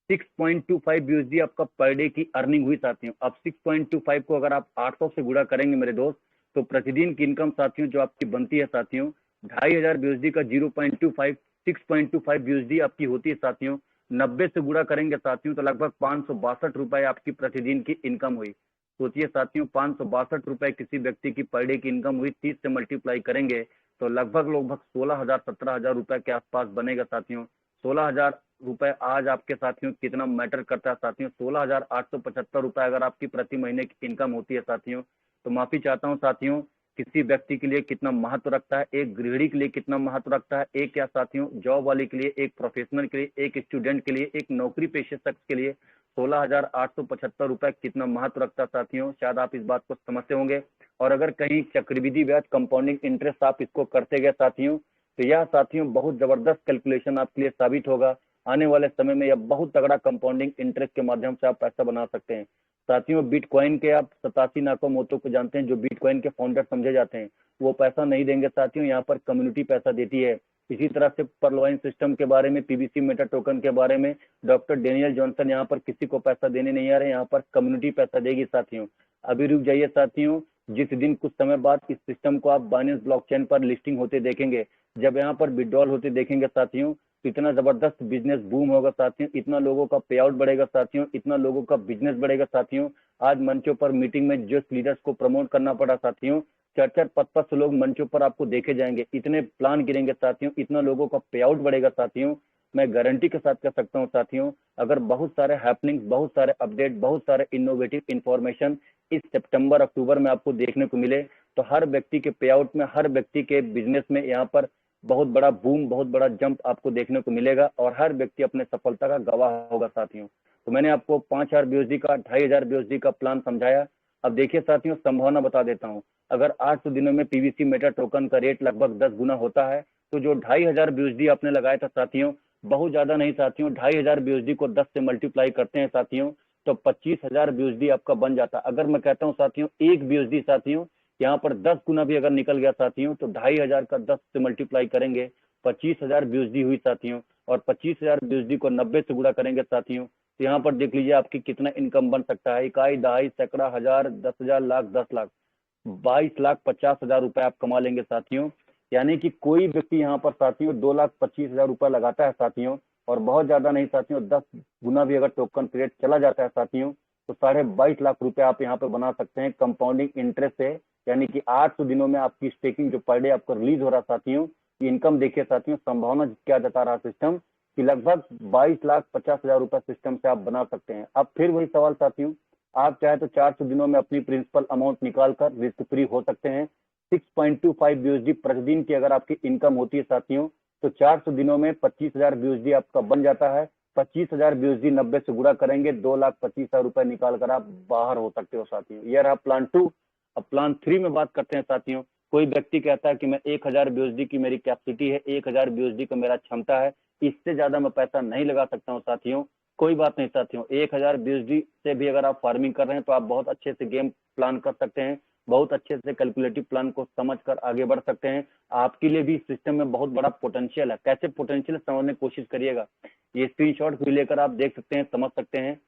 6.25 BUSD आपका पर डे की अर्निंग हुई साथियों। अब 6.25 को अगर आप 800 से गुणा करेंगे मेरे दोस्त, तो प्रतिदिन की इनकम साथियों जो आपकी बनती है साथियों, 2500 BUSD का 0.25, 6.25 BUSD आपकी होती है साथियों। 90 से गुणा करेंगे साथियों, तो लगभग 562 रुपए आपकी प्रतिदिन की इनकम हुई। सोचिए साथियों, 562 रुपए किसी व्यक्ति की पर डे की इनकम हुई, 30 से मल्टीप्लाई करेंगे तो लगभग 16,000-17,000 रुपए के आसपास बनेगा साथियों। 16,000 रुपए आज आपके साथियों कितना मैटर करता है साथियों। 16,875 रुपए अगर आपकी प्रति महीने की इनकम होती है साथियों, तो माफी चाहता हूं साथियों, किसी व्यक्ति के लिए कितना महत्व रखता है, एक गृहिणी के लिए कितना महत्व रखता है, एक क्या साथियों जॉब वाले के लिए, एक प्रोफेशनल के लिए, एक स्टूडेंट के लिए, एक नौकरी पेशे शख्स के लिए 16,875 रुपए कितना महत्व रखता है साथियों। शायद आप इस बात को समझते होंगे। और अगर कहीं चक्रवृद्धि ब्याज कंपाउंडिंग इंटरेस्ट आप इसको करते गए साथियों, तो यह साथियों बहुत जबरदस्त कैलकुलेशन आपके लिए साबित होगा। आने वाले समय में यह बहुत तगड़ा कंपाउंडिंग इंटरेस्ट के माध्यम से आप पैसा बना सकते हैं साथियों। बिटकॉइन के आप सतासी नाकामोतो को जानते हैं, जो बिटकॉइन के फाउंडर समझे जाते हैं, वो पैसा नहीं देंगे साथियों, यहाँ पर कम्युनिटी पैसा देती है। इसी तरह से परलॉइन सिस्टम के बारे में, पीबीसी मेटा टोकन के बारे में डॉक्टर डेनियल जॉनसन यहाँ पर किसी को पैसा देने नहीं आ रहे, यहाँ पर कम्युनिटी पैसा देगी साथियों। अभी रुक जाइए साथियों, जिस दिन कुछ समय बाद इस सिस्टम को आप बाइनेंस ब्लॉकचेन पर लिस्टिंग होते देखेंगे, जब यहाँ पर विड्रॉल होते देखेंगे साथियों, तो इतना जबरदस्त बिजनेस बूम होगा साथियों, इतना लोगों का पे आउट बढ़ेगा साथियों, इतना लोगों का बिजनेस बढ़ेगा साथियों। आज मंचों पर मीटिंग में जो लीडर्स को प्रमोट करना पड़ा साथियों, 4-4, 5-5 से लोग मंचों पर आपको देखे जाएंगे, इतने प्लान गिरेंगे साथियों, इतना लोगों का पे आउट बढ़ेगा साथियों। मैं गारंटी के साथ कह सकता हूँ साथियों, अगर बहुत सारे हैपनिंग्स, बहुत सारे अपडेट, बहुत सारे इनोवेटिव इंफॉर्मेशन इस सितंबर अक्टूबर में आपको देखने को मिले, तो हर व्यक्ति के पे आउट में, हर व्यक्ति के बिजनेस में यहाँ पर बहुत बड़ा बूम, बहुत बड़ा जंप आपको देखने को मिलेगा, और हर व्यक्ति अपने सफलता का गवाह होगा साथियों। तो मैंने आपको 5,000 BUSD का, 2,500 BUSD का प्लान समझाया। अब देखिए साथियों, संभावना बता देता हूँ। अगर 800 दिनों में पीवीसी मेटा टोकन का रेट लगभग 10 गुना होता है, तो जो 2,500 BUSD आपने लगाया था साथियों, बहुत ज्यादा नहीं साथियों, 2,500 BUSD को 10 से मल्टीप्लाई करते हैं साथियों, तो 25,000 BUSD आपका बन जाता। अगर मैं कहता हूँ साथियों, एक BUSD साथियों यहाँ पर 10 गुना भी अगर निकल गया साथियों, तो 2,500 का 10 से मल्टीप्लाई करेंगे, 25,000 BUSD हुई साथियों। और 25,000 BUSD को 90 से गुणा करेंगे साथियों, तो यहाँ पर देख लीजिए आपकी कितना इनकम बन सकता है। इकाई, दहाई, सैकड़ा, हजार, 10,000, लाख, 10 लाख, 22,50,000 रुपए आप कमा लेंगे साथियों। यानी कि कोई व्यक्ति यहाँ पर साथियों 2,25,000 रुपए लगाता है साथियों, और बहुत ज्यादा नहीं साथियों, 10 गुना भी अगर टोकन पीरियड चला जाता है साथियों, तो 22.5 लाख रुपए आप यहाँ पे बना सकते हैं कंपाउंडिंग इंटरेस्ट से। यानी कि 800 दिनों में आपकी स्टेकिंग जो पर डे आपको रिलीज हो रहा साथियों, इनकम देखिए साथियों, संभावना क्या जता रहा सिस्टम कि लगभग 22,50,000 रुपए सिस्टम से आप बना सकते हैं। अब फिर वही सवाल साथियों, आप चाहे तो 400 दिनों में अपनी प्रिंसिपल अमाउंट निकाल कर रिस्क फ्री हो सकते हैं। 6.25 BUSD प्रतिदिन की अगर आपकी इनकम होती है साथियों, तो 400 दिनों में 25,000 BUSD आपका बन जाता है। 25,000 BUSD 90 से गुणा करेंगे, 2,25,000 रुपए निकाल कर आप बाहर हो सकते हो साथियों। ये रहा प्लान 2। अब प्लान 3 में बात करते हैं साथियों। कोई व्यक्ति कहता है कि मैं 1,000 BUSD की मेरी कैपेसिटी है, 1,000 BUSD का मेरा क्षमता है, इससे ज्यादा मैं पैसा नहीं लगा सकता हूँ साथियों। कोई बात नहीं साथियों, 1,000 BUSD से भी अगर आप फार्मिंग कर रहे हैं तो आप बहुत अच्छे से गेम प्लान कर सकते हैं, बहुत अच्छे से कैलकुलेटिव प्लान को समझकर आगे बढ़ सकते हैं। आपके लिए भी सिस्टम में बहुत बड़ा पोटेंशियल है। कैसे पोटेंशियल समझने की कोशिश करिएगा, ये स्क्रीनशॉट भी लेकर आप देख सकते हैं, समझ सकते हैं।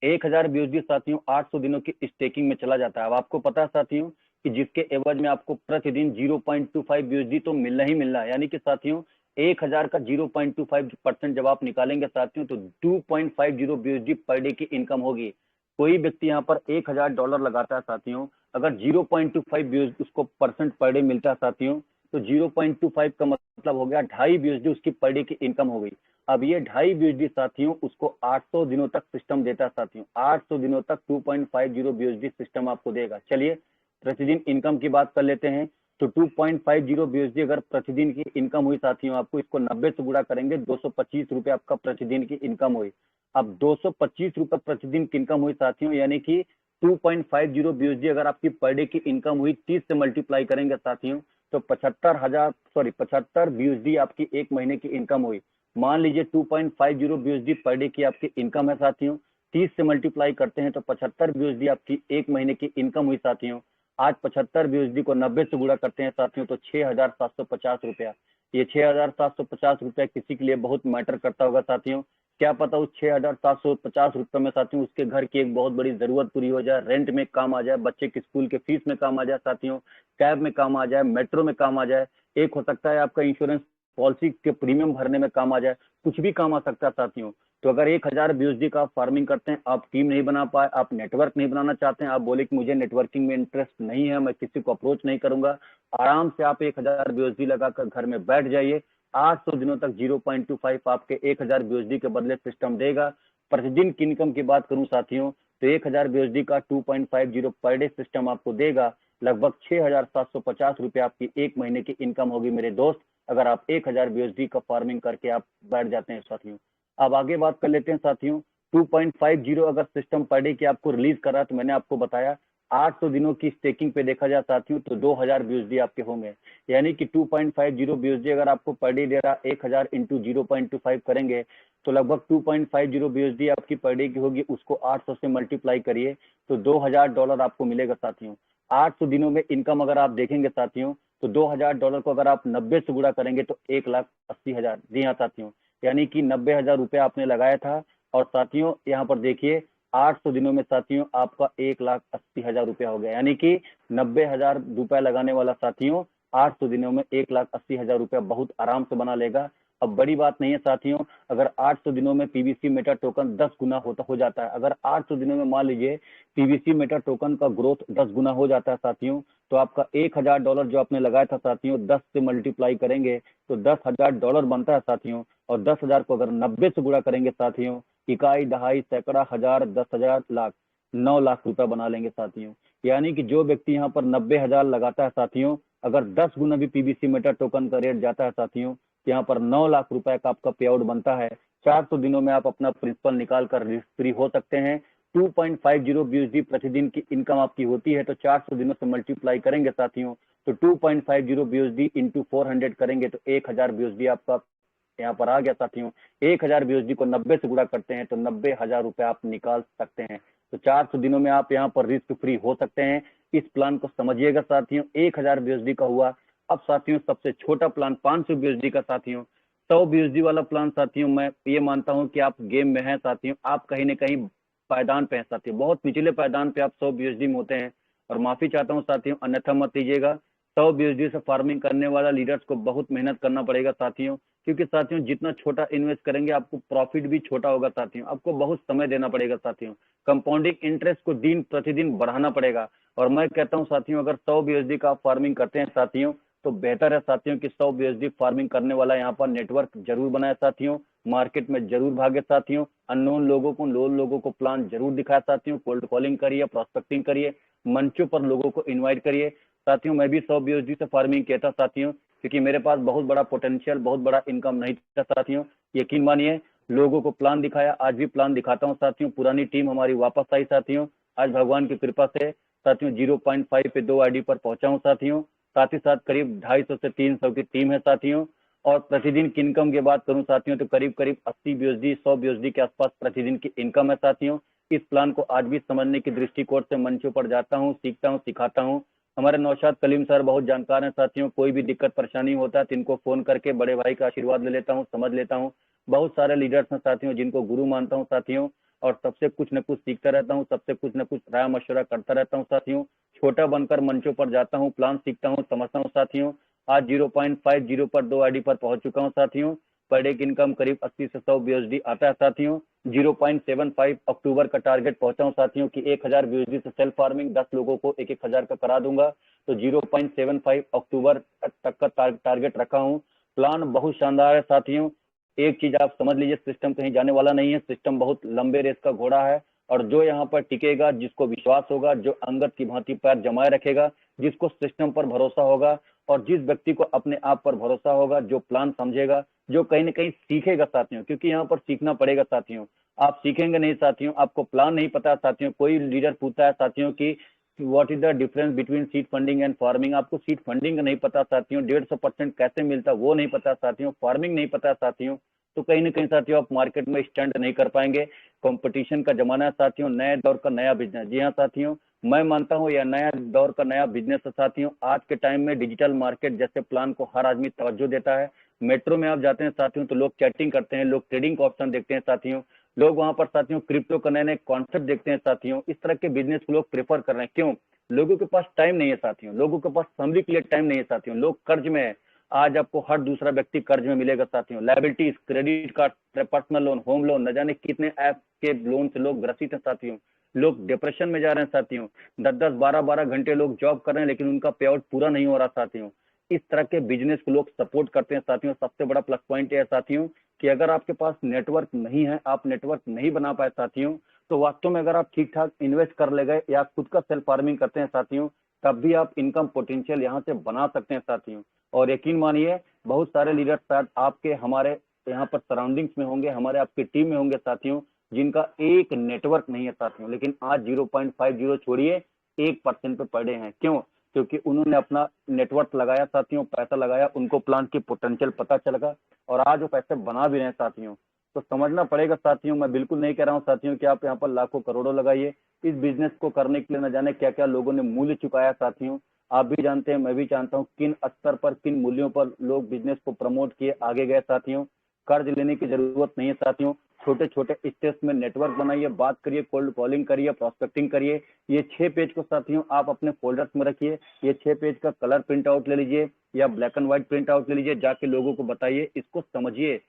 1,000 BUSD साथियों 800 दिनों की स्टेकिंग में चला जाता है। अब आपको पता है साथियों कि जिसके एवज में आपको प्रतिदिन 0.25 BUSD तो मिलना ही मिलना है, यानी कि साथियों 1,000 का 0.25% जब आप निकालेंगे साथियों तो 2.50 BUSD पर डे की इनकम होगी। कोई व्यक्ति यहाँ पर $1,000 लगाता है साथियों, अगर 0.25 BUSD उसको परसेंट पर डे मिलता है साथियों, तो 0.25 का मतलब हो गया 2.5 BUSD उसकी पर डे की इनकम हो गई। अब ये 2.5 BUSD साथियों उसको 800 दिनों तक सिस्टम देता है साथियों। 800 दिनों तक 2.50 BUSD सिस्टम आपको देगा। चलिए प्रतिदिन इनकम की बात कर लेते हैं। तो 2.50 BUSD अगर प्रतिदिन की इनकम हुई साथियों, आपको इसको 90 से गुणा करेंगे, 225 रुपए आपका प्रतिदिन की इनकम हुई। अब 225 रुपए प्रतिदिन की इनकम हुई साथियों, यानी कि 2.50 BUSD अगर आपकी पर डे की इनकम हुई, 30 से मल्टीप्लाई करेंगे साथियों तो 75 BUSD आपकी एक महीने की इनकम हुई। मान लीजिए 2.50 BUSD पर डे की आपकी इनकम है साथियों, 30 से मल्टीप्लाई करते हैं तो 75 BUSD आपकी एक महीने की इनकम हुई साथियों। आज 75 BUSD को 90 से गुणा करते हैं साथियों तो 6,750 रुपया। ये 6,750 रुपया किसी के लिए बहुत मैटर करता होगा साथियों। क्या पता उस 6,750 रुपये में साथियों उसके घर की एक बहुत बड़ी जरूरत पूरी हो जाए, रेंट में काम आ जाए, बच्चे के स्कूल के फीस में काम आ जाए साथियों, कैब में काम आ जाए, मेट्रो में काम आ जाए, एक हो सकता है आपका इंश्योरेंस पॉलिसी के प्रीमियम भरने में काम आ जाए, कुछ भी काम आ सकता है साथियों। तो अगर 1,000 BUSD का आप फार्मिंग करते हैं, आप टीम नहीं बना पाए, आप नेटवर्क नहीं बनाना चाहते हैं, आप बोले कि मुझे नेटवर्किंग में इंटरेस्ट नहीं है, मैं किसी को अप्रोच नहीं करूंगा, आराम से आप 1,000 BUSD लगाकर घर में बैठ जाइए। 800 दिनों तक 0.25 आपके 1,000 BUSD के बदले सिस्टम देगा। प्रतिदिन की इनकम की बात करूं साथियों तो 1,000 BUSD का 2.50 पर डे सिस्टम आपको देगा। लगभग 6,750 रुपए आपकी एक महीने की इनकम होगी मेरे दोस्त, अगर आप 1,000 BUSD का फार्मिंग करके आप बैठ जाते हैं साथियों। अब आगे बात कर लेते हैं साथियों। 2.50 अगर सिस्टम पर डे की आपको रिलीज कर रहा है तो मैंने आपको बताया 800 दिनों की स्टेकिंग पे देखा जाए साथियों तो 2,000 BUSD आपके होंगे, यानी कि 2.50 BUSD अगर आपको पर डे दे रहा 1,000 इंटू 0.25 करेंगे तो लगभग 2.50 BUSD आपकी पर डे की होगी, उसको 800 से मल्टीप्लाई करिए तो $2,000 आपको मिलेगा साथियों। 800 दिनों में इनकम अगर आप देखेंगे साथियों तो $2,000 को अगर आप 90 से गुणा करेंगे तो 1,80,000। जी हाँ साथियों, यानी कि 90,000 रुपये आपने लगाया था और साथियों यहाँ पर देखिए 800 दिनों में साथियों आपका 1,80,000 रुपया हो गया, यानी कि 90,000 रुपया लगाने वाला साथियों 800 दिनों में 1,80,000 रुपया बहुत आराम से बना लेगा। अब बड़ी बात नहीं है साथियों, अगर 800 दिनों में पीवीसी मेटा टोकन 10 गुना हो जाता है, अगर 800 दिनों में मान लीजिए पीवीसी मेटा टोकन का ग्रोथ 10 गुना हो जाता है साथियों, तो आपका $1,000 जो आपने लगाया था साथियों 10 से मल्टीप्लाई करेंगे तो $10,000 बनता है साथियों। और 10,000 को अगर 90 से गुणा करेंगे साथियों, इकाई, दहाई, सैकड़ा, हजार, 10,000, लाख, 9 लाख रुपया बना लेंगे साथियों। यानी कि जो व्यक्ति यहाँ पर 90,000 लगाता है साथियों, अगर 10 गुना भी पीवीसी मेटा टोकन का रेट जाता है साथियों, यहाँ पर 9 लाख रुपए का आपका पे आउट बनता है। 400 दिनों में आप अपना प्रिंसिपल निकाल कर रिस्क फ्री हो सकते हैं। 2.50 BUSD प्रतिदिन की इनकम आपकी होती है तो 400 दिनों से मल्टीप्लाई करेंगे साथियों तो 2.50 BUSD इंटू 400 करेंगे तो 1,000 BUSD आपका यहाँ पर आ गया साथियों। 1,000 BUSD को 90 से गुणा करते हैं तो 90,000 रुपए आप निकाल सकते हैं। तो 400 दिनों में आप यहाँ पर रिस्क फ्री हो सकते हैं। इस प्लान को समझिएगा साथियों, 1,000 BUSD का हुआ। अब साथियों सबसे छोटा प्लान 500 BUSD का साथियों, 100 BUSD वाला प्लान साथियों, मैं ये मानता हूँ कि आप गेम में हैं साथियों, आप कहीं ना कहीं पायदान पे हैं साथियों, बहुत निचले पायदान पे आप 100 BUSD में होते हैं और माफी चाहता हूँ साथियों, अन्यथा मत लीजिएगा। 100 BUSD से फार्मिंग करने वाला लीडर्स को बहुत मेहनत करना पड़ेगा साथियों, क्योंकि साथियों जितना छोटा इन्वेस्ट करेंगे आपको प्रॉफिट भी छोटा होगा साथियों, आपको बहुत समय देना पड़ेगा साथियों, कंपाउंडिंग इंटरेस्ट को दिन प्रतिदिन बढ़ाना पड़ेगा। और मैं कहता हूं साथियों अगर 100 BUSD का आप फार्मिंग करते हैं साथियों तो बेहतर है साथियों कि 100 BUSD फार्मिंग करने वाला यहाँ पर नेटवर्क जरूर बनाए साथियों, मार्केट में जरूर भागे साथियों, अननोन लोगों को प्लान जरूर दिखाए साथियों, कोल्ड कॉलिंग करिए, प्रोस्पेक्टिंग करिए, मंचों पर लोगों को इन्वाइट करिए साथियों। मैं भी 100 BUSD से फार्मिंग किया था साथियों, क्योंकि मेरे पास बहुत बड़ा पोटेंशियल, बहुत बड़ा इनकम नहीं था साथियों। यकीन मानिए लोगों को प्लान दिखाया, आज भी प्लान दिखाता हूँ साथियों। पुरानी टीम हमारी वापस आई साथियों। आज भगवान की कृपा से साथियों 0.5 पे 2 आईडी पर पहुंचा हूँ साथियों। साथ ही साथ करीब 250 से 300 की टीम है साथियों। और प्रतिदिन की इनकम की बात करूं साथियों तो करीब करीब 80 BUSD 100 BUSD के आसपास प्रतिदिन की इनकम है साथियों। इस प्लान को आज भी समझने की दृष्टिकोण से मंचों पर जाता हूं, सीखता हूं, सिखाता हूं। हमारे नौशाद कलीम सर बहुत जानकार हैं साथियों। कोई भी दिक्कत परेशानी होता है तो इनको फोन करके बड़े भाई का आशीर्वाद ले लेता हूँ, समझ लेता हूँ। बहुत सारे लीडर्स हैं साथियों जिनको गुरु मानता हूँ साथियों। और सबसे कुछ न कुछ सीखता रहता हूँ, सबसे कुछ न कुछ राय मशवरा करता रहता हूँ साथियों। छोटा बनकर मंचों पर जाता हूँ, प्लान सीखता हूँ, समझता हूँ साथियों। आज 0.50 पर 2 आईडी पर पहुंच चुका हूं साथियों। पर डे की इनकम करीब 80 से 100 BUSD आता है साथियों। 0.75 अक्टूबर का टारगेट पहुंचा हूं साथियों कि 1000 BUSD से सेल्फ फार्मिंग 10 लोगों को 1-1000 का करा दूंगा। तो 0.75 अक्टूबर तक का टारगेट रखा हूं। प्लान बहुत शानदार है साथियों। एक चीज आप समझ लीजिए, सिस्टम कहीं जाने वाला नहीं है। सिस्टम बहुत लंबे रेस का घोड़ा है। और जो यहाँ पर टिकेगा, जिसको विश्वास होगा, जो अंगद की भांति पैर जमाए रखेगा, जिसको सिस्टम पर भरोसा होगा और जिस व्यक्ति को अपने आप पर भरोसा होगा, जो प्लान समझेगा, जो कहीं ना कहीं सीखेगा साथियों, क्योंकि यहाँ पर सीखना पड़ेगा साथियों। आप सीखेंगे नहीं साथियों, आपको प्लान नहीं पता साथियों। कोई लीडर पूछता है साथियों कि what is the difference between seed funding and farming. आपको सीड फंडिंग नहीं पता साथियों, 150% कैसे मिलता वो नहीं पता साथियों, फार्मिंग नहीं पता साथियों, तो कहीं ना कहीं साथियों आप मार्केट में स्टैंड नहीं कर पाएंगे। कंपटीशन का जमाना है साथियों, नए दौर का नया बिजनेस। जी हाँ साथियों, मैं मानता हूँ यह नया दौर का नया बिजनेस है साथियों। आज के टाइम में डिजिटल मार्केट जैसे प्लान को हर आदमी तवज्जो देता है। मेट्रो में आप जाते हैं साथियों तो लोग चैटिंग करते हैं, लोग ट्रेडिंग का ऑप्शन देखते हैं साथियों, लोग वहां पर साथियों क्रिप्टो का नए नए कॉन्सेप्ट देखते हैं साथियों। इस तरह के बिजनेस को लोग प्रेफर कर रहे हैं। क्यों? लोगों के पास टाइम नहीं है साथियों, लोगों के पास फैमिली के लिए टाइम नहीं है साथियों, लोग कर्ज में है। आज आपको हर दूसरा व्यक्ति कर्ज में मिलेगा साथियों। Liabilities, credit card, personal loan, home loan, न जाने कितने ऐप के लोन से लोग ग्रसित हैं साथियों। लोग डिप्रेशन में जा रहे हैं साथियों। 10-10 12-12 घंटे लोग जॉब कर रहे हैं लेकिन उनका पे आउट पूरा नहीं हो रहा साथियों। इस तरह के बिजनेस को लोग सपोर्ट करते हैं साथियों। सबसे बड़ा प्लस पॉइंट है साथियों कि अगर आपके पास नेटवर्क नहीं है, आप नेटवर्क नहीं बना पाए साथियों, तो वास्तव में अगर आप ठीक ठाक इन्वेस्ट कर ले गए या खुद का सेल्फ फार्मिंग करते हैं साथियों, तब भी आप इनकम पोटेंशियल यहाँ से बना सकते हैं साथियों। और यकीन मानिए, बहुत सारे लीडर शायद आपके हमारे यहाँ पर सराउंडिंग्स में होंगे, हमारे आपकी टीम में होंगे साथियों, जिनका एक नेटवर्क नहीं है साथियों, लेकिन आज 0.50 छोड़िए 1% पे पड़े हैं। क्यों? क्योंकि उन्होंने अपना नेटवर्क लगाया साथियों, पैसा लगाया, उनको प्लान की पोटेंशियल पता चलेगा और आज वो पैसे बना भी रहे हैं साथियों। तो समझना पड़ेगा साथियों। मैं बिल्कुल नहीं कह रहा हूँ साथियों कि आप यहाँ पर लाखों करोड़ों लगाइए। इस बिजनेस को करने के लिए न जाने क्या क्या लोगों ने मूल्य चुकाया साथियों। आप भी जानते हैं, मैं भी जानता हूँ किन स्तर पर, किन मूल्यों पर लोग बिजनेस को प्रमोट किए, आगे गए साथियों। कर्ज लेने की जरूरत नहीं है साथियों। छोटे छोटे स्टेप्स में नेटवर्क बनाइए, बात करिए, कोल्ड कॉलिंग करिए, प्रोस्पेक्टिंग करिए। ये 6 पेज को साथियों आप अपने फोल्डर्स में रखिए। ये 6 पेज का कलर प्रिंट आउट ले लीजिए या black and white print out ले लीजिए, जाके लोगों को बताइए, इसको समझिए।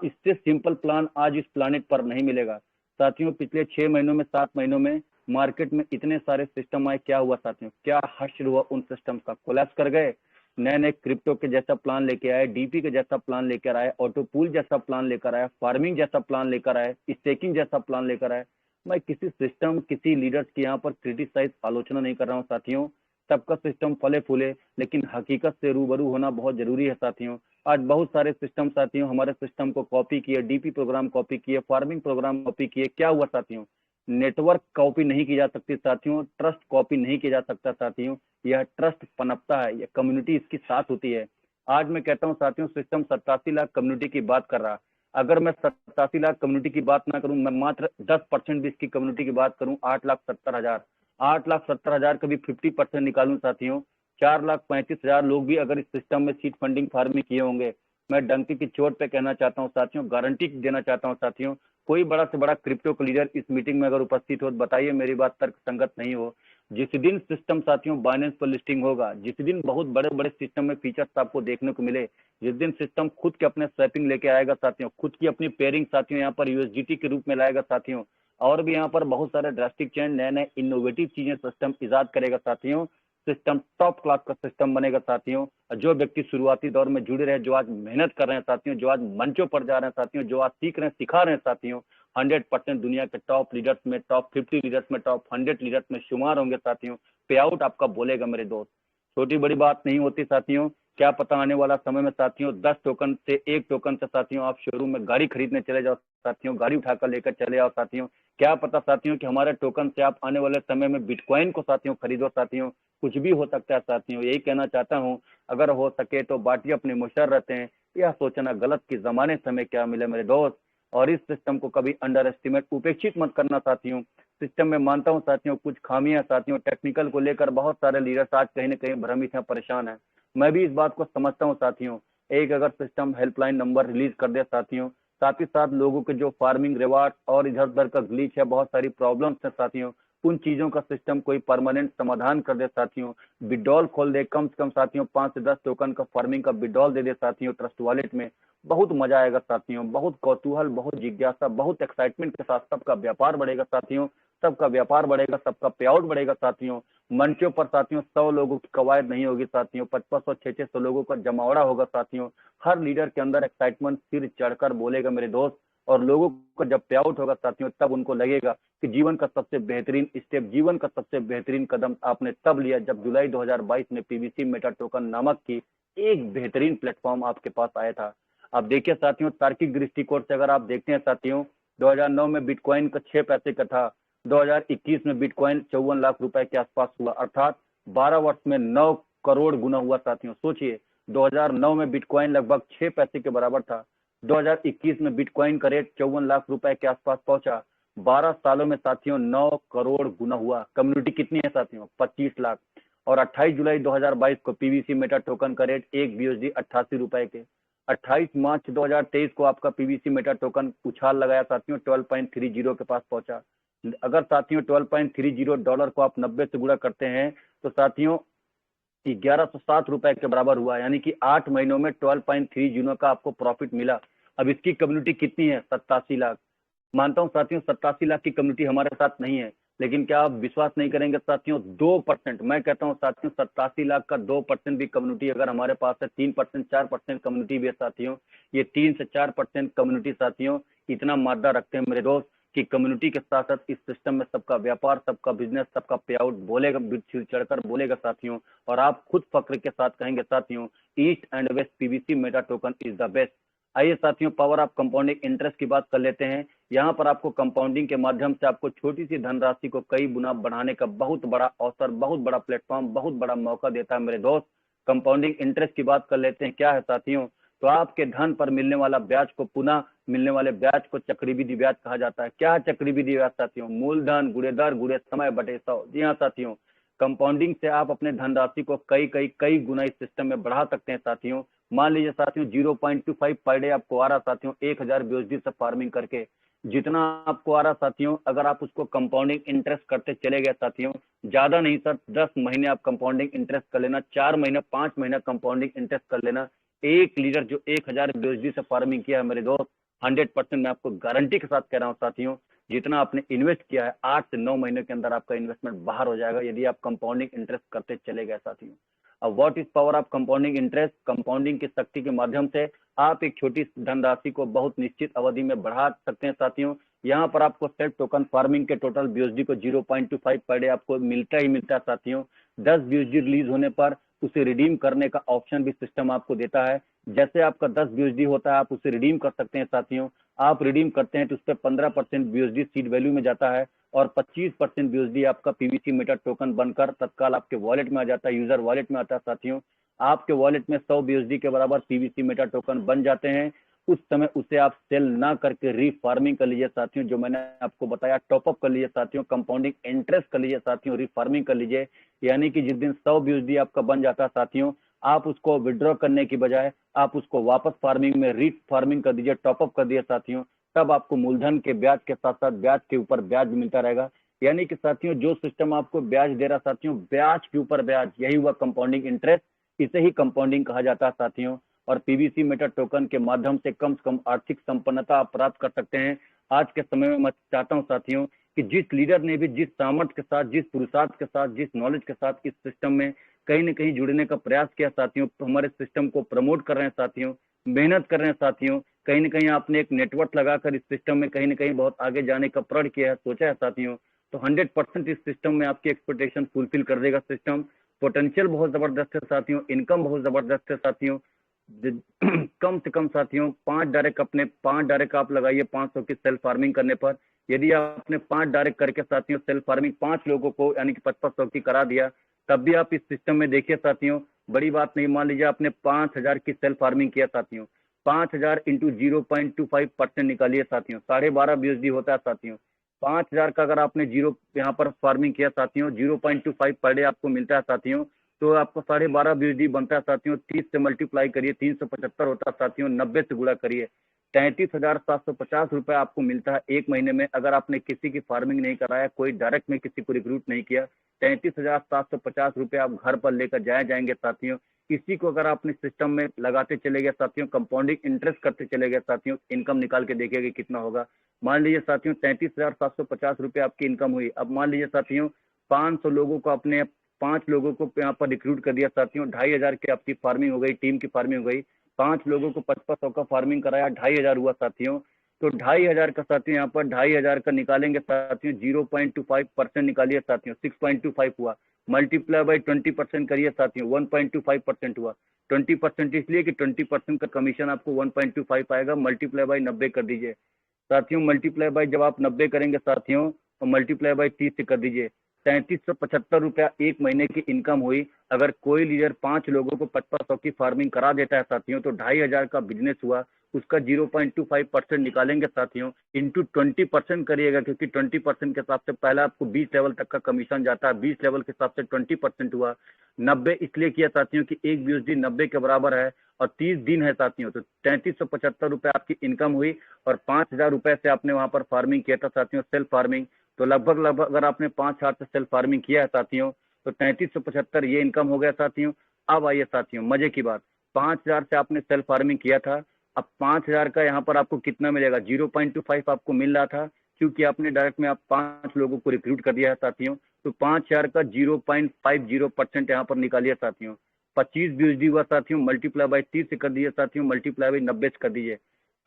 इससे सिंपल प्लान आज इस प्लानिट पर नहीं मिलेगा साथियों। पिछले 6 महीनों में, 7 महीनों में मार्केट में इतने सारे सिस्टम आए, क्या हुआ साथियों? क्या हश्र हुआ उन सिस्टम का? कोलैप्स कर गए। नए नए क्रिप्टो के जैसा प्लान लेके आए, डीपी के जैसा प्लान लेकर आए, ऑटो पूल जैसा प्लान लेकर आए, फार्मिंग जैसा प्लान लेकर आए, स्टेकिंग जैसा प्लान लेकर आए। मैं किसी सिस्टम, किसी लीडर्स की यहाँ पर क्रिटिसाइज, आलोचना नहीं कर रहा हूँ साथियों। सबका सिस्टम फले फूले, लेकिन हकीकत से रूबरू होना बहुत जरूरी है साथियों। आज बहुत सारे सिस्टम साथियों हमारे सिस्टम को कॉपी किए, डीपी प्रोग्राम कॉपी किए, फार्मिंग प्रोग्राम कॉपी किए। क्या हुआ साथियों? नेटवर्क कॉपी नहीं की जा सकती साथियों, ट्रस्ट कॉपी नहीं किया जा सकता साथियों। यह ट्रस्ट पनपता है, यह कम्युनिटी इसकी साथ होती है। आज मैं कहता हूं साथियों, सिस्टम 87 लाख कम्युनिटी की बात कर रहा। अगर मैं 87 लाख कम्युनिटी की बात ना करूं, मैं मात्र 10% भी इसकी कम्युनिटी की बात करूं, 8,70,000, 8,70,000 का भी 50% निकालूं साथियों, 4,35,000 लोग भी अगर इस सिस्टम में सीड फंडिंग फार्मिंग किए होंगे। मैं डंकी की चोट पे कहना चाहता हूं साथियों, गारंटी देना चाहता हूं साथियों, कोई बड़ा से बड़ा क्रिप्टो का लीडर इस मीटिंग में अगर उपस्थित हो तो बताइए मेरी बात तर्क संगत नहीं हो। जिस दिन सिस्टम साथियों बाइनेंस पर लिस्टिंग होगा, जिस दिन बहुत बड़े बड़े सिस्टम में फीचर्स आपको देखने को मिले, जिस दिन सिस्टम खुद के अपने स्वैपिंग लेके आएगा साथियों, खुद की अपनी पेयरिंग साथियों यहाँ पर यूएसडीटी के रूप में लाएगा साथियों, और भी यहाँ पर बहुत सारे ड्रास्टिक चेंज, नए नए इनोवेटिव चीजें सिस्टम इजाद करेगा साथियों। सिस्टम टॉप क्लास का सिस्टम बनेगा साथियों। जो व्यक्ति शुरुआती दौर में जुड़े रहे, जो आज मेहनत कर रहे हैं साथियों, जो आज मंचों पर जा रहे हैं साथियों, जो आज सीख रहे हैं, सिखा रहे हैं साथियों, 100% दुनिया के टॉप लीडर्स में, टॉप 50 लीडर्स में, टॉप 100 लीडर्स में शुमार होंगे साथियों। पे आउट आपका बोलेगा मेरे दोस्त। छोटी बड़ी बात नहीं होती साथियों। क्या पता आने वाला समय में साथियों 10 टोकन से 1 टोकन से साथियों आप शोरूम में गाड़ी खरीदने चले जाओ साथियों, गाड़ी उठाकर लेकर चले आओ साथियों। क्या पता साथियों कि हमारे टोकन से आप आने वाले समय में बिटकॉइन को साथियों खरीदो साथियों। कुछ भी हो सकता है साथियों। यही कहना चाहता हूँ, अगर हो सके तो बाटी अपने मुशर रहते हैं, यह सोचना गलत कि जमाने से हमें क्या मिले मेरे दोस्त। और इस सिस्टम को कभी अंडर एस्टिमेट उपेक्षित मत करना साथियों। सिस्टम में मानता हूं साथियों कुछ खामियां साथियों, टेक्निकल को लेकर बहुत सारे लीडर्स आज कहीं ना कहीं भ्रमित हैं, परेशान हैं। मैं भी इस बात को समझता हूं साथियों। एक अगर सिस्टम हेल्पलाइन नंबर रिलीज कर दे साथियों, साथ ही साथ लोगों के जो फार्मिंग रिवार्ड और इधर उधर का ग्लिच है, बहुत सारी प्रॉब्लम्स है साथियों, उन चीजों का सिस्टम कोई परमानेंट समाधान कर दे साथियों। विड्रॉल खोल दे कम से कम साथियों 5 से 10 टोकन का फार्मिंग का विड्रॉल दे दे साथियों ट्रस्ट वॉलेट में, बहुत मजा आएगा साथियों। बहुत कौतूहल, बहुत जिज्ञासा, बहुत एक्साइटमेंट के साथ सबका व्यापार बढ़ेगा साथियों। सबका व्यापार बढ़ेगा, सबका पे आउट बढ़ेगा साथियों। मंचों पर साथियों 100 लोगों की कवायद नहीं होगी साथियों, 500 600 लोगों का जमावड़ा होगा साथियों। हर लीडर के अंदर एक्साइटमेंट सिर चढ़कर बोलेगा मेरे दोस्त। और लोगों का जब पे आउट होगा साथियों, तब उनको लगेगा कि जीवन का सबसे बेहतरीन स्टेप, जीवन का सबसे बेहतरीन कदम आपने तब लिया जब जुलाई 2022 में पीवीसी मेटा टोकन नामक की एक बेहतरीन प्लेटफॉर्म आपके पास आया था। अब देखिए साथियों, तार्किक दृष्टिकोण से अगर आप देखते हैं साथियों, 2009 में बिटकॉइन का 6 पैसे का था, 2021 में बिटकॉइन 54 लाख रुपए के आसपास हुआ, अर्थात 12 वर्ष में 9 करोड़ गुना हुआ साथियों। सोचिए, 2009 में बिटकॉइन लगभग 6 पैसे के बराबर था, 2021 में बिटकॉइन का रेट 54 लाख रुपए के आसपास पहुंचा। 12 सालों में साथियों 9 करोड़ गुना हुआ। कम्युनिटी कितनी है साथियों? 25 लाख। और 28 जुलाई 2022 को पीवीसी मेटा टोकन का रेट 1 BUSD 88 रुपए के। 28 मार्च 2023 को आपका पीवीसी मेटा टोकन उछाल लगाया साथियों, 12.30 के पास पहुंचा। अगर साथियों 12.30 डॉलर को आप 90 से गुणा करते हैं तो साथियों 1107 रुपए के बराबर हुआ, यानी कि 8 महीनों में 12.30 का आपको प्रॉफिट मिला। अब इसकी कम्युनिटी कितनी है? 87 लाख। मानता हूं साथियों 87 लाख की कम्युनिटी हमारे साथ नहीं है, लेकिन क्या आप विश्वास नहीं करेंगे साथियों, 2%, मैं कहता हूं साथियों 87 लाख का 2% भी कम्युनिटी अगर हमारे पास है, 3% 4% कम्युनिटी भी है साथियों, ये 3 से 4% कम्युनिटी साथियों इतना मादा रखते हैं मेरे दोस्त कि कम्युनिटी के साथ साथ इस सिस्टम में सबका व्यापार, सबका बिजनेस, सबका पे आउट बोलेगा, चढ़कर बोलेगा साथियों। और आप खुद फक्र के साथ कहेंगे साथियों, East and West PVC meta token is the best. आइए साथियों, पावर ऑफ कंपाउंडिंग इंटरेस्ट की बात कर लेते हैं। यहाँ पर आपको कंपाउंडिंग के माध्यम से आपको छोटी सी धनराशि को कई गुना बढ़ाने का बहुत बड़ा अवसर, बहुत बड़ा प्लेटफॉर्म, बहुत बड़ा मौका देता है मेरे दोस्त। कंपाउंडिंग इंटरेस्ट की बात कर लेते हैं। क्या है साथियों? तो आपके धन पर मिलने वाला ब्याज को, पुनः मिलने वाले ब्याज को चक्रवृद्धि ब्याज कहा जाता है। क्या है चक्रवृद्धि ब्याज साथियों? मूलधन गुणे दर गुणे समय बटे 100। जी हाँ साथियों, कंपाउंडिंग से आप अपने धनराशि को कई गुना इस सिस्टम में बढ़ा सकते हैं साथियों। मान लीजिए साथियों 0.25 पर डे आपको आ रहा साथियों 1000 BUSD से फार्मिंग करके, जितना आपको आ रहा साथियों, अगर आप उसको कंपाउंडिंग इंटरेस्ट करते चले गए साथियों, ज्यादा नहीं सर, 10 महीने आप कंपाउंडिंग इंटरेस्ट कर लेना, 4 महीने 5 महीना कंपाउंडिंग इंटरेस्ट कर लेना। एक लीडर जो 1000 BUSD से फार्मिंग किया है मेरे दोस्त, 100% मैं आपको गारंटी के साथ कह रहा हूँ साथियों, जितना आपने इन्वेस्ट किया है 8 से 9 महीने के अंदर आपका इन्वेस्टमेंट बाहर हो जाएगा, यदि आप कंपाउंडिंग इंटरेस्ट करते चले गए साथियों। अब what is power of compounding interest? Compounding की शक्ति के माध्यम से आप एक छोटी धनराशि को बहुत निश्चित अवधि में बढ़ा सकते हैं साथियों। यहाँ पर आपको सेल्फ टोकन फार्मिंग के टोटल BUSD को 0.25 पर डे आपको मिलता ही मिलता है साथियों। 10 BUSD रिलीज होने पर उसे रिडीम करने का ऑप्शन भी सिस्टम आपको देता है। जैसे आपका 10 BUSD होता है आप उसे रिडीम कर सकते हैं साथियों। आप रिडीम करते हैं तो उस पर 15% BUSD सीड वैल्यू में जाता है और 25% BUSD आपका पीवीसी मेटा टोकन बनकर तत्काल आपके वॉलेट में आ जाता है, यूजर वॉलेट में आता है साथियों। आपके वॉलेट में 100 BUSD के बराबर पीवीसी मेटा टोकन बन जाते हैं। उस समय उसे आप सेल ना करके रीफार्मिंग कर लीजिए साथियों, जो मैंने आपको बताया, टॉपअप कर लीजिए साथियों, कंपाउंडिंग इंटरेस्ट कर लीजिए साथियों, रीफार्मिंग कर लीजिए। यानी कि जिस दिन 100 BUSD आपका बन जाता है साथियों, आप उसको विड्रॉ करने की बजाय आप उसको वापस फार्मिंग में रीफार्मिंग कर दीजिए, टॉपअप कर दिए साथियों। तब आपको मूलधन के ब्याज के साथ साथ ब्याज के ऊपर ब्याज मिलता रहेगा। यानी कि साथियों जो सिस्टम आपको ब्याज दे रहा साथियों, ब्याज के ऊपर ब्याज, यही हुआ कंपाउंडिंग इंटरेस्ट, इसे ही कंपाउंडिंग कहा जाता है साथियों। और पीवीसी मेटा टोकन के माध्यम से कम आर्थिक संपन्नता आप प्राप्त कर सकते हैं। आज के समय में मैं चाहता हूं साथियों कि जिस लीडर ने भी जिस सामर्थ्य के साथ, जिस पुरुषार्थ के साथ, जिस नॉलेज के साथ इस सिस्टम में कहीं न कहीं जुड़ने का प्रयास किया साथियों, तो हमारे सिस्टम को प्रमोट कर रहे हैं साथियों, मेहनत कर रहे हैं साथियों, कहीं न कहीं आपने एक नेटवर्क लगाकर इस सिस्टम में कहीं न कहीं बहुत आगे जाने का प्रण किया है, सोचा है साथियों, तो 100% इस सिस्टम में आपकी एक्सपेक्टेशन फुलफिल कर देगा सिस्टम। पोटेंशियल बहुत जबरदस्त है साथियों, इनकम बहुत जबरदस्त है साथियों। कम से कम साथियों 5 डायरेक्ट आप लगाइए 500 की सेल्फ फार्मिंग करने पर। यदि आपने 5 डायरेक्ट करके साथियों सेल्फ फार्मिंग 5 लोगों को यानी कि 5500 की करा दिया, तब भी आप इस सिस्टम में देखिए साथियों, बड़ी बात नहीं। मान लीजिए आपने 5000 की सेल्फ फार्मिंग किया साथियों, 5000 इंटू 0.25% निकालिए साथियों, 12.5 BSD होता है साथियों। 5000 का अगर आपने जीरो यहाँ पर फार्मिंग किया साथियों, 0.25 पर डे आपको मिलता है साथियों, तो आपको 12.5 BSD बनता है साथियों। 30 से मल्टीप्लाई करिए, 375 होता है साथियों, 90 से गुणा करिए, 33,750 रुपए आपको मिलता है एक महीने में। अगर आपने किसी की फार्मिंग नहीं कराया, कोई डायरेक्ट में किसी को रिक्रूट नहीं किया, 33,750 रुपए आप घर पर लेकर जाएंगे साथियों। इसी को अगर आपने सिस्टम में लगाते चले गए साथियों, कंपाउंडिंग इंटरेस्ट करते चले गए साथियों, इनकम निकाल के देखिएगा कितना होगा। मान लीजिए साथियों 33,750 रुपए आपकी इनकम हुई। अब मान लीजिए साथियों 500 लोगों को अपने 5 लोगों को यहाँ पर रिक्रूट कर दिया साथियों, 2,500 की आपकी फार्मिंग हो गई, टीम की फार्मिंग हो गई। 5 लोगों को 5500 का फार्मिंग कराया, 2,500 हुआ साथियों। तो 2,500 का साथियों यहाँ पर 2,500 का निकालेंगे साथियों, 0.25% निकालिए साथियों, 6.25 हुआ। मल्टीप्लाई बाई 20% करिए साथियों, 1.25% हुआ। 20% इसलिए कि 20% का कमीशन आपको 1.25 आएगा। मल्टीप्लाई बाई 90 कर दीजिए साथियों, मल्टीप्लाई बाई जब आप 90 करेंगे साथियों तो मल्टीप्लाई बाई 30 से कर दीजिए। 3,375 रुपया एक महीने की इनकम हुई। अगर कोई लीडर 5 लोगों को 5500 की फार्मिंग करा देता है साथियों, तो 2,500 का बिजनेस हुआ, उसका 0.25% निकालेंगे साथियों, इंटू 20% करिएगा, क्योंकि 20% के हिसाब से पहला आपको 20 लेवल तक का कमीशन जाता है, 20 लेवल के हिसाब से 20% हुआ। 90 इसलिए किया साथियों कि एक BSD 90 के बराबर है और 30 दिन है साथियों, तो 3,375 रुपए आपकी इनकम हुई और 5,000 रुपए से आपने वहां पर फार्मिंग किया था साथियों, सेल्फ फार्मिंग। तो लगभग अगर आपने 5,000 से सेल्फ फार्मिंग किया है साथियों, तो 3,375 ये इनकम हो गया साथियों। अब आइए साथियों मजे की बात, 5,000 से आपने सेल्फ फार्मिंग किया था, अब 5,000 का यहाँ पर आपको कितना मिलेगा, 0.25 आपको मिल रहा था, क्योंकि आपने डायरेक्ट में आप 5 लोगों को रिक्रूट कर दिया है साथियों। तो 5,000 का 0.50% यहाँ पर निकालिए साथियों, 25 BSD हुआ साथियों। मल्टीप्लाई बाई 30 से कर दिए साथियों, मल्टीप्लाई बाई 90 से कर दीजिए,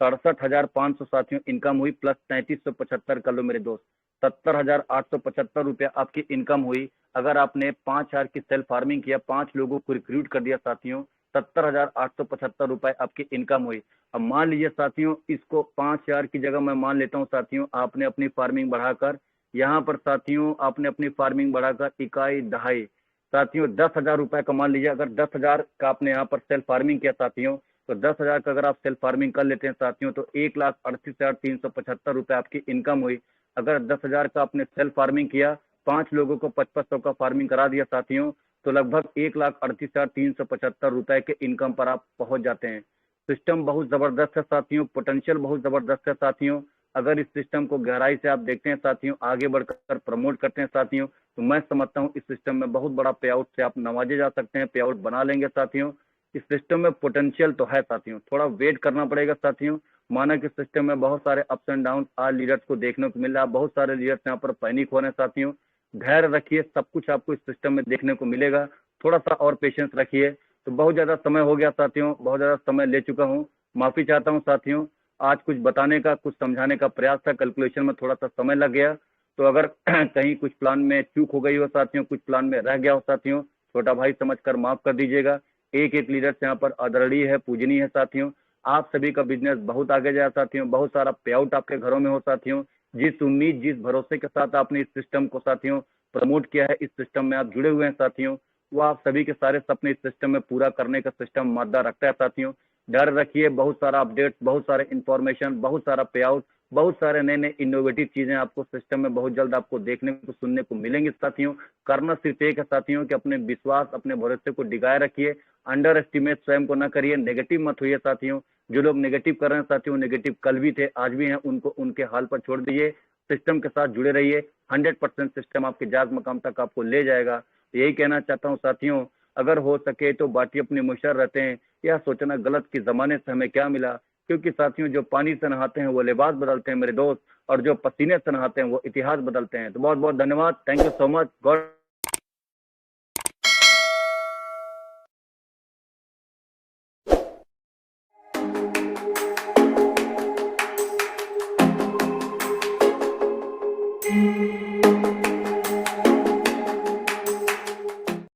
67,500 साथियों इनकम हुई, प्लस 3,375 कर लो मेरे दोस्त, 70,875 रुपया आपकी इनकम हुई। अगर आपने 5,000 की सेल्फ फार्मिंग किया, 5 लोगों को रिक्रूट कर दिया साथियों, 70,875 रुपए आपकी इनकम हुई। अब मान लीजिए साथियों इसको 5,000 की जगह मैं मान लेता हूँ साथियों, आपने अपनी फार्मिंग बढ़ाकर यहाँ पर साथियों आपने अपनी फार्मिंग बढ़ाकर इकाई दहाई साथियों 10,000 रुपए का मान लीजिए। अगर 10,000 का आपने यहाँ पर सेल्फ फार्मिंग किया साथियों, तो 10,000 का अगर आप सेल्फ फार्मिंग कर लेते हैं साथियों, तो 1,38,375 रुपए आपकी इनकम हुई। अगर 10,000 का आपने सेल्फ फार्मिंग किया, 5 लोगों को 5500 का फार्मिंग करा दिया साथियों, तो लगभग 1,38,375 रुपए के इनकम पर आप पहुंच जाते हैं। सिस्टम बहुत जबरदस्त है साथियों, पोटेंशियल बहुत जबरदस्त है साथियों। अगर इस सिस्टम को गहराई से आप देखते हैं साथियों, आगे बढ़कर प्रमोट करते हैं साथियों, तो मैं समझता हूं इस सिस्टम में बहुत बड़ा पे आउट से आप नवाजे जा सकते हैं, पे आउट बना लेंगे साथियों। इस सिस्टम में पोटेंशियल तो है साथियों, थोड़ा वेट करना पड़ेगा साथियों। माना कि सिस्टम में बहुत सारे अप्स एंड डाउन आज लीडर्स को देखने को मिल रहा है, बहुत सारे लीडर्स यहाँ पर पैनिक हो रहे हैं साथियों। धैर्य रखिए, सब कुछ आपको इस सिस्टम में देखने को मिलेगा, थोड़ा सा और पेशेंस रखिए। तो बहुत ज्यादा समय हो गया साथियों, बहुत ज्यादा समय ले चुका हूँ, माफी चाहता हूँ साथियों। आज कुछ बताने का, कुछ समझाने का प्रयास था, कैलकुलेशन में थोड़ा सा समय लग गया, तो अगर कहीं कुछ प्लान में चूक हो गई हो साथियों, कुछ प्लान में रह गया हो साथियों, छोटा भाई समझकर माफ कर दीजिएगा। एक एक लीडर यहाँ पर आदरणीय है, पूजनीय है साथियों। आप सभी का बिजनेस बहुत आगे जाए साथियों, बहुत सारा पे आउट आपके घरों में हो साथियों। जिस उम्मीद, जिस भरोसे के साथ आपने इस सिस्टम को साथियों प्रमोट किया है, इस सिस्टम में आप जुड़े हुए हैं साथियों, वो आप सभी के सारे सपने इस सिस्टम में पूरा करने का सिस्टम मादा रखता है साथियों। डर रखिए, बहुत सारा अपडेट, बहुत सारे इंफॉर्मेशन, बहुत सारा पे आउट, बहुत सारे नए नए इनोवेटिव चीजें आपको सिस्टम में बहुत जल्द आपको देखने को, सुनने को मिलेंगी साथियों। करना सिर्फ एक है साथियों कि अपने विश्वास, अपने भरोसे को डिगाए रखिए, अंडर एस्टिमेट स्वयं को ना करिए, नेगेटिव मत होइए साथियों। जो लोग नेगेटिव कर रहे हैं साथियों, नेगेटिव कल भी थे, आज भी हैं, उनको उनके हाल पर छोड़ दीजिए, सिस्टम के साथ जुड़े रहिए। 100% सिस्टम आपके जाग मकाम तक आपको ले जाएगा। यही कहना चाहता हूँ साथियों, अगर हो सके तो बाटी अपने मुशर रहते हैं, यह सोचना गलत कि जमाने से हमें क्या मिला, क्योंकि साथियों जो पानी से नहाते हैं वो लिबास बदलते हैं मेरे दोस्त, और जो पसीने से नहाते हैं वो इतिहास बदलते हैं। तो बहुत बहुत धन्यवाद, thank you so much, God